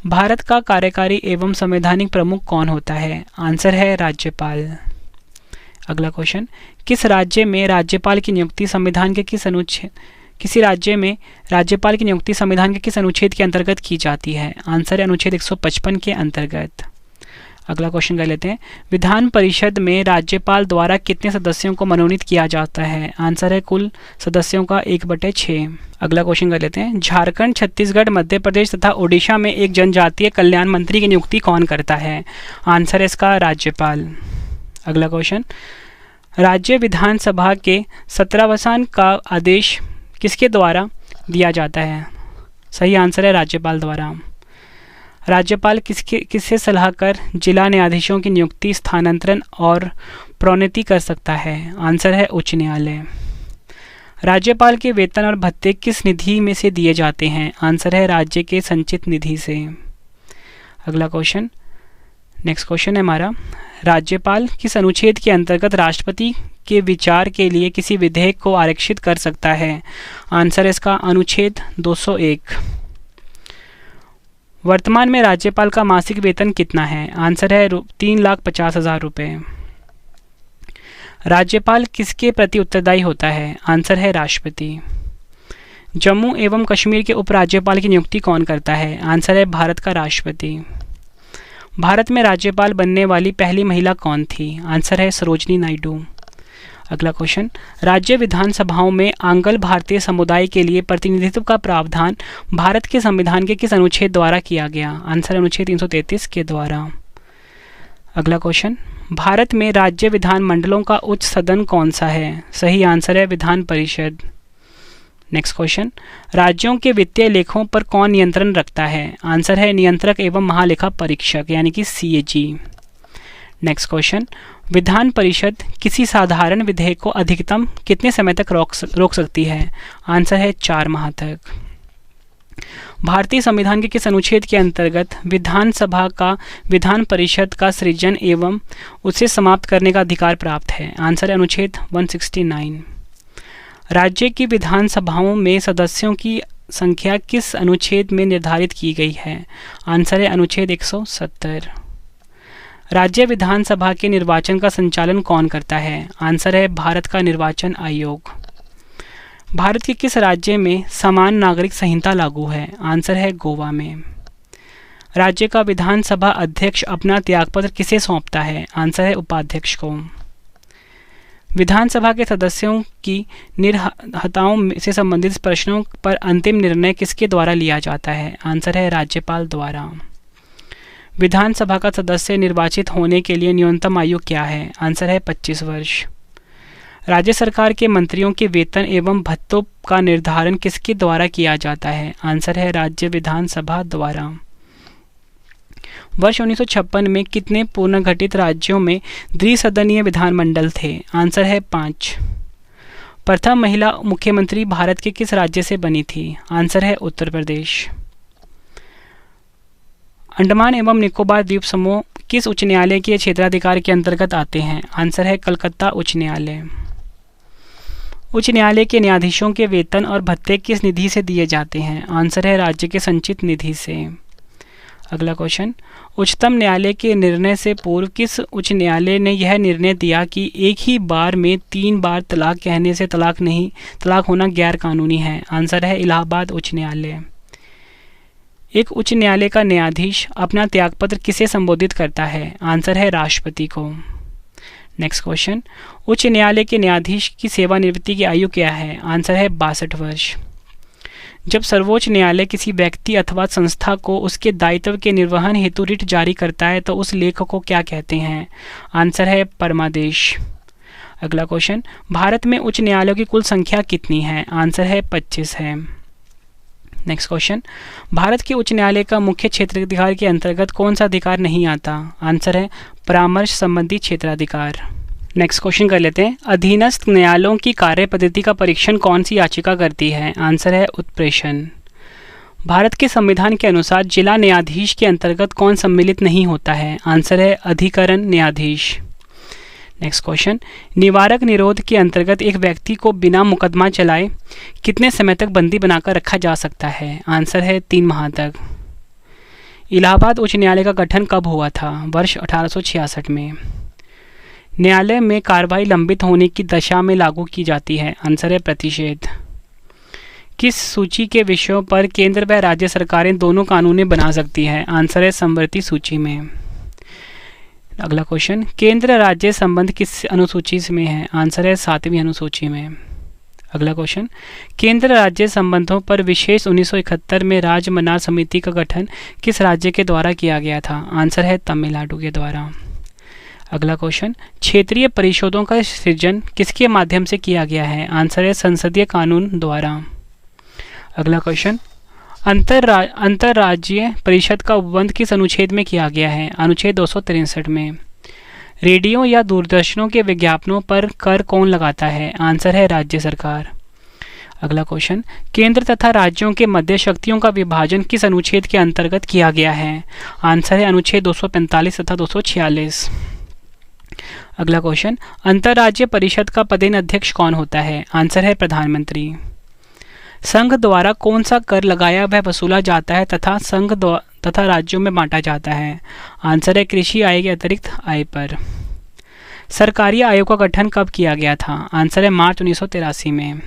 भारत का कार्यकारी एवं संवैधानिक प्रमुख कौन होता है? आंसर है राज्यपाल। अगला क्वेश्चन, किस राज्य में राज्यपाल की नियुक्ति संविधान के किसी राज्य में राज्यपाल की नियुक्ति संविधान के किस अनुच्छेद के अंतर्गत की जाती है? आंसर है अनुच्छेद 155 के अंतर्गत। अगला क्वेश्चन कर लेते हैं, विधान परिषद में राज्यपाल द्वारा कितने सदस्यों को मनोनीत किया जाता है? आंसर है कुल सदस्यों का 1/6। अगला क्वेश्चन कर लेते हैं, झारखंड, छत्तीसगढ़, मध्य प्रदेश तथा ओडिशा में एक जनजातीय कल्याण मंत्री की नियुक्ति कौन करता है? आंसर है इसका राज्यपाल। अगला क्वेश्चन, राज्य विधानसभा के 17वां का आदेश किसके द्वारा दिया जाता है? सही आंसर है राज्यपाल द्वारा। राज्यपाल किससे सलाह कर जिला न्यायाधीशों की नियुक्ति, स्थानांतरण और प्रोन्नति कर सकता है? आंसर है उच्च न्यायालय। राज्यपाल के वेतन और भत्ते किस निधि में से दिए जाते हैं? आंसर है राज्य के संचित निधि से। अगला क्वेश्चन, नेक्स्ट क्वेश्चन है हमारा, राज्यपाल किस अनुच्छेद के अंतर्गत राष्ट्रपति के विचार के लिए किसी विधेयक को आरक्षित कर सकता है? आंसर है इसका अनुच्छेद 201। वर्तमान में राज्यपाल का मासिक वेतन कितना है? आंसर है 3,50,000 रुपये। राज्यपाल किसके प्रति उत्तरदायी होता है? आंसर है राष्ट्रपति। जम्मू एवं कश्मीर के उपराज्यपाल की नियुक्ति कौन करता है? आंसर है भारत का राष्ट्रपति। भारत में राज्यपाल बनने वाली पहली महिला कौन थी? आंसर है सरोजनी नायडू। अगला क्वेश्चन, राज्य विधानसभाओं में आंग्ल भारतीय समुदाय के लिए प्रतिनिधित्व का प्रावधान भारत के संविधान के किस अनुच्छेद द्वारा किया गया? आंसर है अनुच्छेद 333 के द्वारा। अगला क्वेश्चन, भारत में राज्य विधान मंडलों का उच्च सदन कौन सा है? सही आंसर है विधान परिषद। नेक्स्ट क्वेश्चन, राज्यों के वित्तीय लेखों पर कौन नियंत्रण रखता है? आंसर है नियंत्रक एवं महालेखा परीक्षक यानी कि CAG। Next question, Vidhan Parishad किसी साधारण विधेयक को अधिकतम कितने समय तक रोक सकती है? आंसर है 4 माह तक। भारतीय संविधान के किस अनुच्छेद के अंतर्गत विधानसभा का विधान परिषद का सृजन एवं उसे समाप्त करने का अधिकार प्राप्त है? आंसर है अनुच्छेद 169। राज्य की विधानसभाओं में सदस्यों की संख्या किस अनुच्छेद में निर्धारित की गई है? आंसर है अनुच्छेद 170। राज्य विधानसभा के निर्वाचन का संचालन कौन करता है? आंसर है भारत का निर्वाचन आयोग। भारत के किस राज्य में समान नागरिक संहिता लागू है? आंसर है गोवा में। राज्य का विधानसभा अध्यक्ष अपना त्यागपत्र किसे सौंपता है? आंसर है उपाध्यक्ष को। विधानसभा के सदस्यों की निर्हताओं से संबंधित प्रश्नों पर अंतिम निर्णय किसके द्वारा लिया जाता है? आंसर है राज्यपाल द्वारा। विधानसभा का सदस्य निर्वाचित होने के लिए न्यूनतम आयु क्या है? आंसर है 25 वर्ष। राज्य सरकार के मंत्रियों के वेतन एवं भत्तों का निर्धारण किसके द्वारा किया जाता है? आंसर है राज्य विधानसभा द्वारा। वर्ष 1956 में कितने पुनर्गठित राज्यों में द्विसदनीय विधानमंडल थे? आंसर है 5। प्रथम महिला मुख्यमंत्री भारत के किस राज्य से बनी थी? आंसर है उत्तर प्रदेश। अंडमान एवं निकोबार द्वीप समूह किस उच्च न्यायालय के क्षेत्राधिकार के अंतर्गत आते हैं? आंसर है कलकत्ता उच्च न्यायालय। उच्च न्यायालय के न्यायाधीशों के वेतन और भत्ते किस निधि से दिए जाते हैं? आंसर है राज्य के संचित निधि से। अगला क्वेश्चन, उच्चतम न्यायालय के निर्णय से पूर्व किस उच्च न्यायालय ने यह निर्णय दिया कि एक ही बार में 3 बार तलाक कहने से तलाक होना गैर कानूनी है? आंसर है इलाहाबाद उच्च न्यायालय। एक उच्च न्यायालय का न्यायाधीश अपना त्यागपत्र किसे संबोधित करता है? आंसर है राष्ट्रपति को। नेक्स्ट क्वेश्चन, उच्च न्यायालय के न्यायाधीश की सेवानिवृत्ति की आयु क्या है? आंसर है 62 वर्ष। जब सर्वोच्च न्यायालय किसी व्यक्ति अथवा संस्था को उसके दायित्व के निर्वहन हेतु रिट जारी करता है तो उस लेख को क्या कहते हैं? आंसर है परमादेश। अगला क्वेश्चन, भारत में उच्च न्यायालयों की कुल संख्या कितनी है? आंसर है 25 है। नेक्स्ट क्वेश्चन, भारत के उच्च न्यायालय का मुख्य क्षेत्राधिकार के अंतर्गत कौन सा अधिकार नहीं आता? आंसर है परामर्श संबंधी क्षेत्राधिकार। नेक्स्ट क्वेश्चन कर लेते हैं, अधीनस्थ न्यायालयों की कार्य पद्धति का परीक्षण कौन सी याचिका करती है? आंसर है उत्प्रेषण। भारत के संविधान के अनुसार जिला न्यायाधीश के अंतर्गत कौन सम्मिलित नहीं होता है? आंसर है अधिकरण न्यायाधीश। नेक्स्ट क्वेश्चन, निवारक निरोध के अंतर्गत एक व्यक्ति को बिना मुकदमा चलाए कितने समय तक बंदी बनाकर रखा जा सकता है? आंसर है 3 माह तक। इलाहाबाद उच्च न्यायालय का गठन कब हुआ था? वर्ष 1866 में। न्यायालय में कार्रवाई लंबित होने की दशा में लागू की जाती है? आंसर है प्रतिषेध। किस सूची के विषयों पर केंद्र व राज्य सरकारें दोनों कानूनें बना सकती है? आंसर है समवर्ती सूची में। अगला क्वेश्चन, केंद्र राज्य संबंध किस अनुसूची में है? आंसर है 7वीं अनुसूची में। अगला क्वेश्चन, केंद्र राज्य संबंधों पर विशेष 1971 में राज्य मन्नार समिति का गठन किस राज्य के द्वारा किया गया था? आंसर है तमिलनाडु के द्वारा। अगला क्वेश्चन, क्षेत्रीय परिषदों का सृजन किसके माध्यम से किया गया है? आंसर है संसदीय कानून द्वारा। अगला क्वेश्चन, अंतर्राज्यीय परिषद का उपबंध किस अनुच्छेद में किया गया है? अनुच्छेद 263 में। रेडियो या दूरदर्शनों के विज्ञापनों पर कर कौन लगाता है? आंसर है राज्य सरकार। अगला क्वेश्चन, केंद्र तथा राज्यों के मध्य शक्तियों का विभाजन किस अनुच्छेद के अंतर्गत किया गया है? आंसर है अनुच्छेद 245 तथा 246। अगला क्वेश्चन, अंतर्राज्यीय परिषद का पदेन अध्यक्ष कौन होता है? आंसर है प्रधानमंत्री। संघ द्वारा कौन सा कर लगाया वह वसूला जाता है तथा संघ तथा राज्यों में बांटा जाता है? आंसर है कृषि आय के अतिरिक्त आय पर। सरकारी आयोग का गठन कब किया गया था? आंसर है मार्च 1983 में।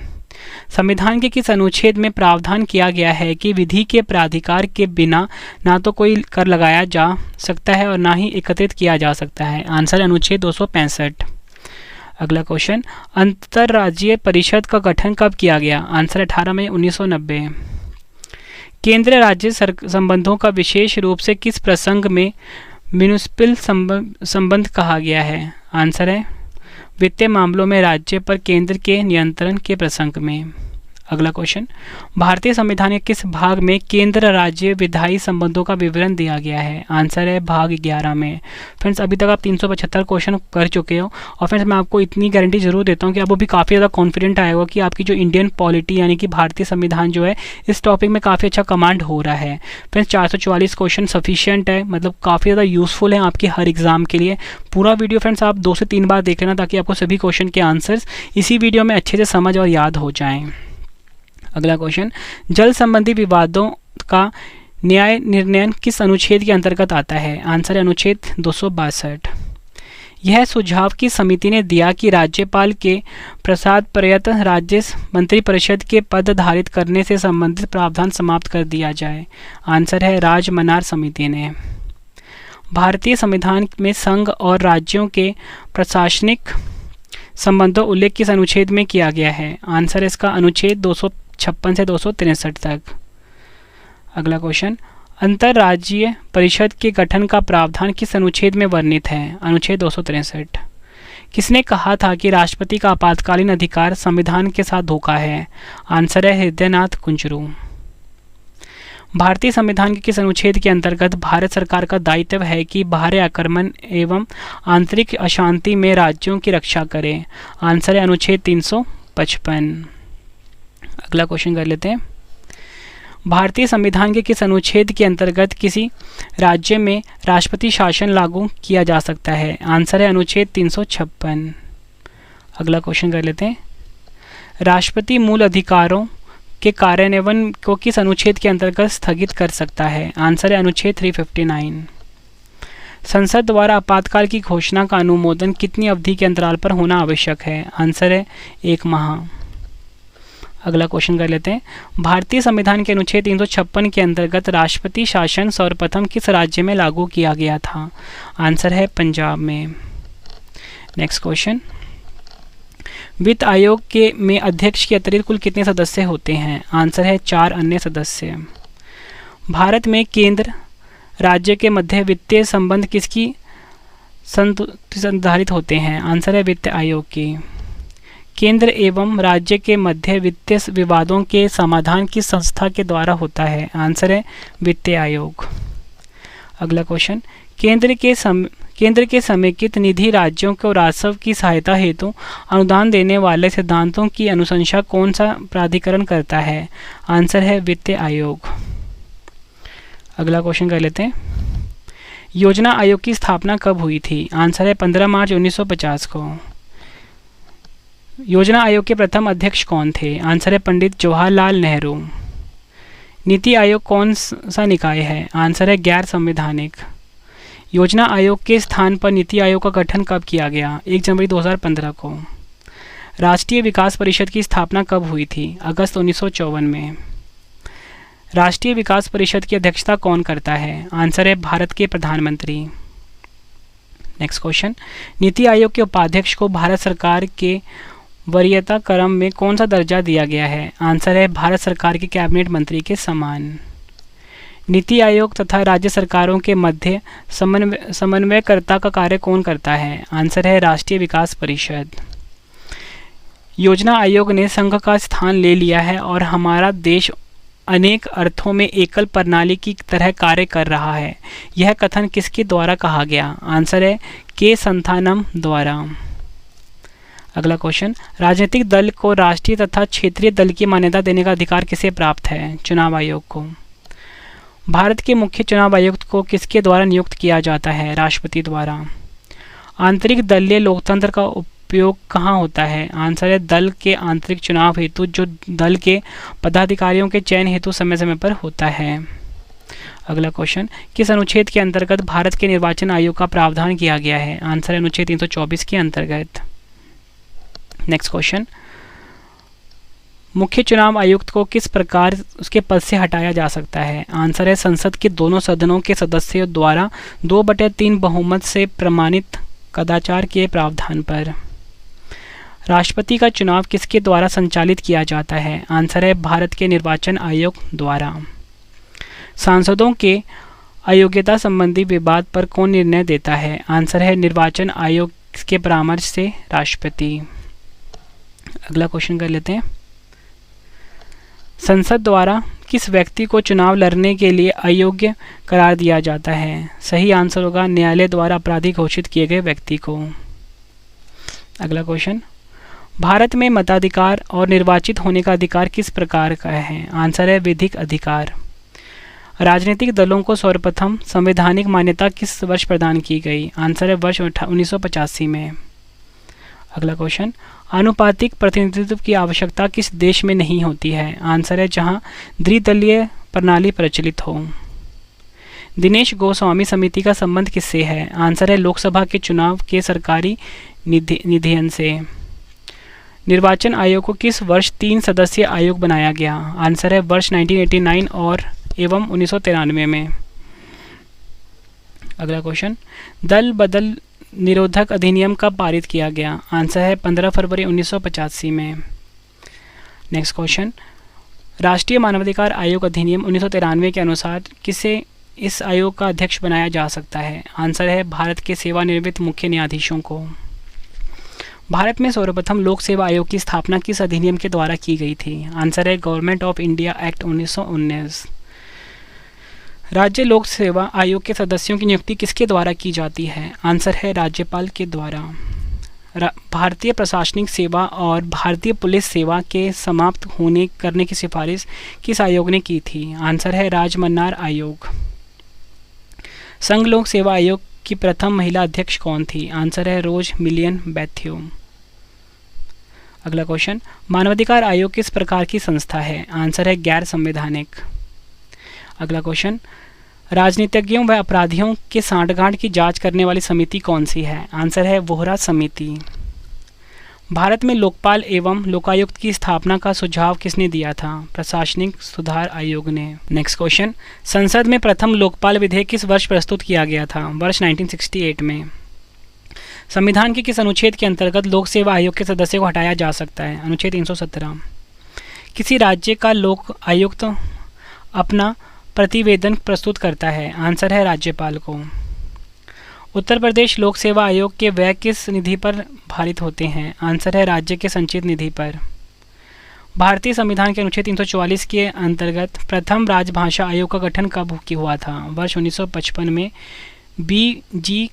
संविधान के किस अनुच्छेद में प्रावधान किया गया है कि विधि के प्राधिकार के बिना ना तो कोई कर लगाया जा सकता है और ना ही एकत्रित किया जा सकता है? आंसर है अनुच्छेद 265। अगला क्वेश्चन, अंतर्राज्यीय परिषद का गठन कब किया गया? आंसर 18 मई 1990। केंद्र राज्य संबंधों का विशेष रूप से किस प्रसंग में म्युनिसिपल संबंध कहा गया है? आंसर है वित्तीय मामलों में राज्य पर केंद्र के नियंत्रण के प्रसंग में। अगला क्वेश्चन, भारतीय संविधान के किस भाग में केंद्र राज्य विधायी संबंधों का विवरण दिया गया है? आंसर है भाग 11 में। फ्रेंड्स, अभी तक आप 375 क्वेश्चन कर चुके हो और फ्रेंड्स मैं आपको इतनी गारंटी जरूर देता हूँ कि आपको भी काफ़ी ज़्यादा कॉन्फिडेंट आया होगा कि आपकी जो इंडियन पॉलिटी यानी कि भारतीय संविधान जो है इस टॉपिक में काफ़ी अच्छा कमांड हो रहा है। फ्रेंड्स, 444 क्वेश्चन सफिशियंट है, मतलब काफ़ी ज़्यादा यूजफुल है आपके हर एग्जाम के लिए। पूरा वीडियो फ्रेंड्स आप 2 से 3 बार देख लेना ताकि आपको सभी क्वेश्चन के आंसर्स इसी वीडियो में अच्छे से समझ और याद हो जाएँ। अगला क्वेश्चन, जल संबंधी विवादों का न्याय निर्णय किस अनुच्छेद के अंतर्गत आता है? आंसर है अनुच्छेद 262। यह सुझाव की समिति ने दिया कि राज्यपाल के प्रसाद पर्यंत राज्य मंत्रिपरिषद के पद धारित करने से संबंधित प्रावधान समाप्त कर दिया जाए? आंसर है राजमनार समिति ने। भारतीय संविधान में संघ और राज्यों के प्रशासनिक संबंधों उल्लेख किस अनुच्छेद में किया गया है? आंसर है इसका अनुच्छेद 256 से 263 तक। अगला क्वेश्चन, अंतर्राज्यीय परिषद के गठन का प्रावधान किस अनुच्छेद में वर्णित है? अनुच्छेद 263। किसने कहा था कि राष्ट्रपति का आपातकालीन अधिकार संविधान के साथ धोखा है? आंसर है हृदयनाथ कुंजरू। भारतीय संविधान के किस अनुच्छेद के अंतर्गत भारत सरकार का दायित्व है कि बाहरी आक्रमण एवं आंतरिक अशांति में राज्यों की रक्षा करे? आंसर है अनुच्छेद 355। अगला क्वेश्चन कर लेते हैं, भारतीय संविधान के किस अनुच्छेद के अंतर्गत किसी राज्य में राष्ट्रपति शासन लागू किया जा सकता है? आंसर है अनुच्छेद 356। अगला क्वेश्चन कर लेते हैं, राष्ट्रपति मूल अधिकारों के कार्यान्वयन को किस अनुच्छेद के अंतर्गत स्थगित कर सकता है? आंसर है अनुच्छेद 359। संसद द्वारा आपातकाल की घोषणा का अनुमोदन कितनी अवधि के अंतराल पर होना आवश्यक है? आंसर है 1 माह। अगला क्वेश्चन कर लेते हैं, भारतीय संविधान के अनुच्छेद 356 के अंतर्गत राष्ट्रपति शासन सर्वप्रथम किस राज्य में लागू किया गया था? आंसर है पंजाब में। नेक्स्ट क्वेश्चन, वित्त आयोग के में अध्यक्ष के अतिरिक्त कुल कितने सदस्य होते हैं? आंसर है 4 अन्य सदस्य। भारत में केंद्र राज्य के मध्य वित्तीय संबंध किसकी संधारित होते हैं? आंसर है वित्त आयोग की। केंद्र एवं राज्य के मध्य वित्तीय विवादों के समाधान किस संस्था के द्वारा होता है? आंसर है वित्त आयोग। अगला क्वेश्चन, केंद्र के समेकित निधि राज्यों को राजस्व की सहायता हेतु अनुदान देने वाले सिद्धांतों की अनुशंसा कौन सा प्राधिकरण करता है? आंसर है वित्त आयोग। अगला क्वेश्चन कर लेते हैं, योजना आयोग की स्थापना कब हुई थी? आंसर है 15 मार्च 1950 को। योजना आयोग के प्रथम अध्यक्ष कौन थे? आंसर है पंडित जवाहरलाल नेहरू। नीति आयोग कौन सा निकाय है? आंसर है गैर संवैधानिक। योजना आयोग के स्थान पर नीति आयोग का गठन कब किया गया? 1 जनवरी 2015 को। राष्ट्रीय विकास परिषद की स्थापना कब हुई थी? अगस्त 1954 में। राष्ट्रीय विकास परिषद की अध्यक्षता कौन करता है? आंसर है भारत के प्रधानमंत्री। नेक्स्ट क्वेश्चन, नीति आयोग के उपाध्यक्ष को भारत सरकार के वरीयता क्रम में कौन सा दर्जा दिया गया है? आंसर है भारत सरकार के कैबिनेट मंत्री के समान। नीति आयोग तथा राज्य सरकारों के मध्य समन्वयकर्ता का कार्य कौन करता है? आंसर है राष्ट्रीय विकास परिषद। योजना आयोग ने संघ का स्थान ले लिया है और हमारा देश अनेक अर्थों में एकल प्रणाली की तरह कार्य कर रहा है। यह कथन किसके द्वारा कहा गया? आंसर है के संथानम द्वारा। अगला क्वेश्चन, राजनीतिक दल को राष्ट्रीय तथा क्षेत्रीय दल की मान्यता देने का अधिकार किसे प्राप्त है? चुनाव आयोग को। भारत के मुख्य चुनाव आयुक्त को किसके द्वारा नियुक्त किया जाता है? राष्ट्रपति द्वारा। आंतरिक दलीय लोकतंत्र का उपयोग कहाँ होता है? आंसर है दल के आंतरिक चुनाव हेतु, जो दल के पदाधिकारियों के चयन हेतु समय समय पर होता है। अगला क्वेश्चन, किस अनुच्छेद के अंतर्गत भारत के निर्वाचन आयोग का प्रावधान किया गया है? आंसर है अनुच्छेद 324 के अंतर्गत। नेक्स्ट क्वेश्चन, मुख्य चुनाव आयुक्त को किस प्रकार उसके पद से हटाया जा सकता है? आंसर है संसद के दोनों सदनों के सदस्यों द्वारा 2/3 बहुमत से प्रमाणित कदाचार के प्रावधान पर। राष्ट्रपति का चुनाव किसके द्वारा संचालित किया जाता है? आंसर है भारत के निर्वाचन आयोग द्वारा। सांसदों के अयोग्यता संबंधी विवाद पर कौन निर्णय देता है? आंसर है निर्वाचन आयोग के परामर्श से राष्ट्रपति। अगला क्वेश्चन कर लेते हैं, संसद द्वारा किस व्यक्ति को चुनाव लड़ने के लिए अयोग्य करार दिया जाता है? सही आंसर होगा न्यायालय द्वारा अपराधी घोषित किए गए व्यक्ति को। अगला क्वेश्चन, भारत में मताधिकार और निर्वाचित होने का अधिकार किस प्रकार का है? आंसर है विधिक अधिकार। राजनीतिक दलों को सर्वप्रथम संवैधानिक मान्यता किस वर्ष प्रदान की गई? आंसर है वर्ष 1985 में। अगला क्वेश्चन, आनुपातिक प्रतिनिधित्व की आवश्यकता किस देश में नहीं होती है? आंसर है जहां द्विदलीय प्रणाली प्रचलित हो। दिनेश गोस्वामी समिति का संबंध किससे है? आंसर है लोकसभा के चुनाव के सरकारी निधियन से। निर्वाचन आयोग को किस वर्ष 3 सदस्यीय आयोग बनाया गया? आंसर है वर्ष 1989 और एवं 1993 में। अगला क्वेश्चन, दल बदल निरोधक अधिनियम कब पारित किया गया? आंसर है 15 फरवरी 1985 में। नेक्स्ट क्वेश्चन, राष्ट्रीय मानवाधिकार आयोग अधिनियम 1993 के अनुसार किसे इस आयोग का अध्यक्ष बनाया जा सकता है? आंसर है भारत के सेवानिवृत्त मुख्य न्यायाधीशों को। भारत में सर्वप्रथम लोक सेवा आयोग की स्थापना किस अधिनियम के द्वारा की गई थी? आंसर है गवर्नमेंट ऑफ इंडिया एक्ट 1919। राज्य लोक सेवा आयोग के सदस्यों की नियुक्ति किसके द्वारा की जाती है? आंसर है राज्यपाल के द्वारा। भारतीय प्रशासनिक सेवा और भारतीय पुलिस सेवा के समाप्त होने करने की सिफारिश किस आयोग ने की थी? आंसर है राजमन्नार आयोग। संघ लोक सेवा आयोग की प्रथम महिला अध्यक्ष कौन थी? आंसर है रोज मिलियन बैथ्यू। अगला क्वेश्चन, मानवाधिकार आयोग किस प्रकार की संस्था है? आंसर है गैर संवैधानिक। अगला क्वेश्चन, राजनीतिज्ञों व अपराधियों के सांठगांठ की जांच करने वाली समिति कौन सी है? आंसर है वोहरा समिति। भारत में लोकपाल एवं लोकायुक्त की स्थापना का सुझाव किसने दिया था? प्रशासनिक सुधार आयोग ने। नेक्स्ट क्वेश्चन, संसद में प्रथम लोकपाल विधेयक किस वर्ष प्रस्तुत किया गया था? वर्ष 1968 में। संविधान के किस अनुच्छेद के अंतर्गत लोक सेवा आयोग के सदस्य को हटाया जा सकता है? अनुच्छेद 317। किसी राज्य का लोक आयुक्त अपना प्रतिवेदन प्रस्तुत करता है? आंसर है राज्यपाल को। उत्तर प्रदेश लोक सेवा आयोग के व्यय किस निधि पर भारित होते हैं? आंसर है राज्य के संचित निधि पर। भारतीय संविधान के अनुच्छेद 344 के अंतर्गत प्रथम राजभाषा आयोग का गठन कब हुआ था? वर्ष 1955 में बी.जी.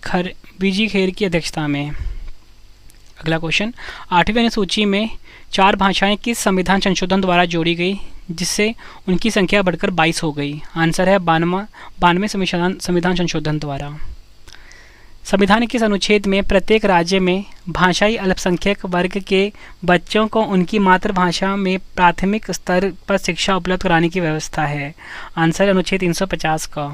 खेर की अध्यक्षता में। अगला क्वेश्चन, 8वीं अनुसूची में 4 भाषाएं किस संविधान संशोधन द्वारा जोड़ी गई जिससे उनकी संख्या बढ़कर 22 हो गई? आंसर है 92वें संविधान संशोधन द्वारा। संविधान के इस अनुच्छेद में प्रत्येक राज्य में भाषाई अल्पसंख्यक वर्ग के बच्चों को उनकी मातृभाषा में प्राथमिक स्तर पर शिक्षा उपलब्ध कराने की व्यवस्था है। आंसर है अनुच्छेद 350 का।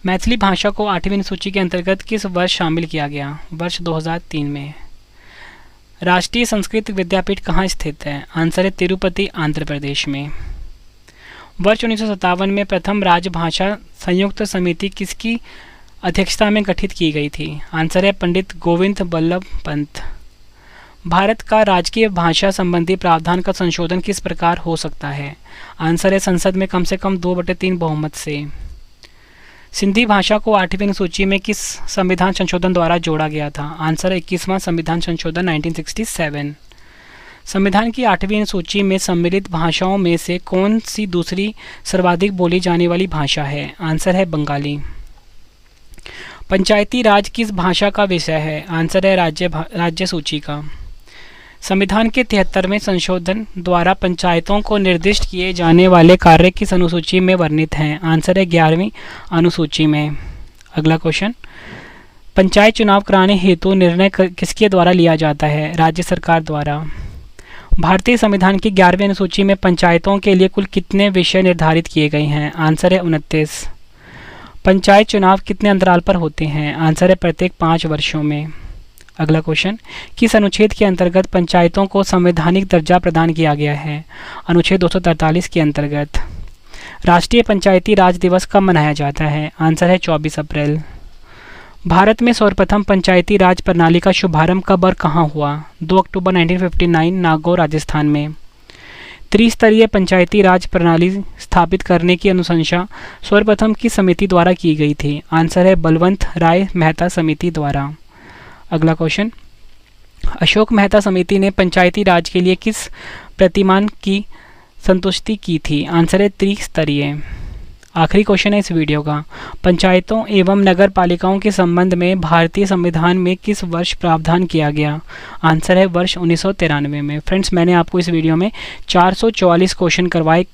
मैथिली भाषा को 8वीं अनुसूची के अंतर्गत किस वर्ष शामिल किया गया? वर्ष 2003 में। राष्ट्रीय संस्कृत विद्यापीठ कहाँ स्थित है? आंसर है तिरुपति, आंध्र प्रदेश में। वर्ष 1957 में प्रथम राजभाषा संयुक्त समिति किसकी अध्यक्षता में गठित की गई थी? आंसर है पंडित गोविंद बल्लभ पंत। भारत का राजकीय भाषा संबंधी प्रावधान का संशोधन किस प्रकार हो सकता है? आंसर है संसद में कम से कम 2/3 बहुमत से। सिंधी भाषा को 8वीं अनुसूची में किस संविधान संशोधन द्वारा जोड़ा गया था? आंसर है 21वां संविधान संशोधन 1967। संविधान की 8वीं अनुसूची में सम्मिलित भाषाओं में से कौन सी दूसरी सर्वाधिक बोली जाने वाली भाषा है? आंसर है बंगाली। पंचायती राज किस भाषा का विषय है? आंसर है राज्य सूची का। संविधान के 73वें संशोधन द्वारा पंचायतों को निर्दिष्ट किए जाने वाले कार्य किस अनुसूची में वर्णित हैं? आंसर है 11वीं अनुसूची में। अगला क्वेश्चन, पंचायत चुनाव कराने हेतु निर्णय किसके द्वारा लिया जाता है? राज्य सरकार द्वारा। भारतीय संविधान की 11वीं अनुसूची में पंचायतों के लिए कुल कितने विषय निर्धारित किए गए हैं? आंसर है 29। पंचायत चुनाव कितने अंतराल पर होते हैं? आंसर है प्रत्येक 5 वर्षों में। अगला क्वेश्चन, किस अनुच्छेद के अंतर्गत पंचायतों को संवैधानिक दर्जा प्रदान किया गया है? अनुच्छेद 243 के अंतर्गत। राष्ट्रीय पंचायती राज दिवस कब मनाया जाता है? आंसर है 24 अप्रैल। भारत में सर्वप्रथम पंचायती राज प्रणाली का शुभारंभ कब और कहाँ हुआ? 2 अक्टूबर 1959 नागौर राजस्थान में। त्रिस्तरीय पंचायती राज प्रणाली स्थापित करने की अनुशंसा सर्वप्रथम किस समिति द्वारा की गई थी? आंसर है बलवंत राय मेहता समिति द्वारा। अगला क्वेश्चन, अशोक मेहता समिति ने पंचायती राज के लिए किस प्रतिमान की संतुष्टि की थी? आंसर है त्रिस्तरीय। आखिरी क्वेश्चन है इस वीडियो का, पंचायतों एवं नगर पालिकाओं के संबंध में भारतीय संविधान में किस वर्ष प्रावधान किया गया? आंसर है वर्ष 1993 में। फ्रेंड्स, मैंने आपको इस वीडियो में 444 क्वेश्चन करवाए।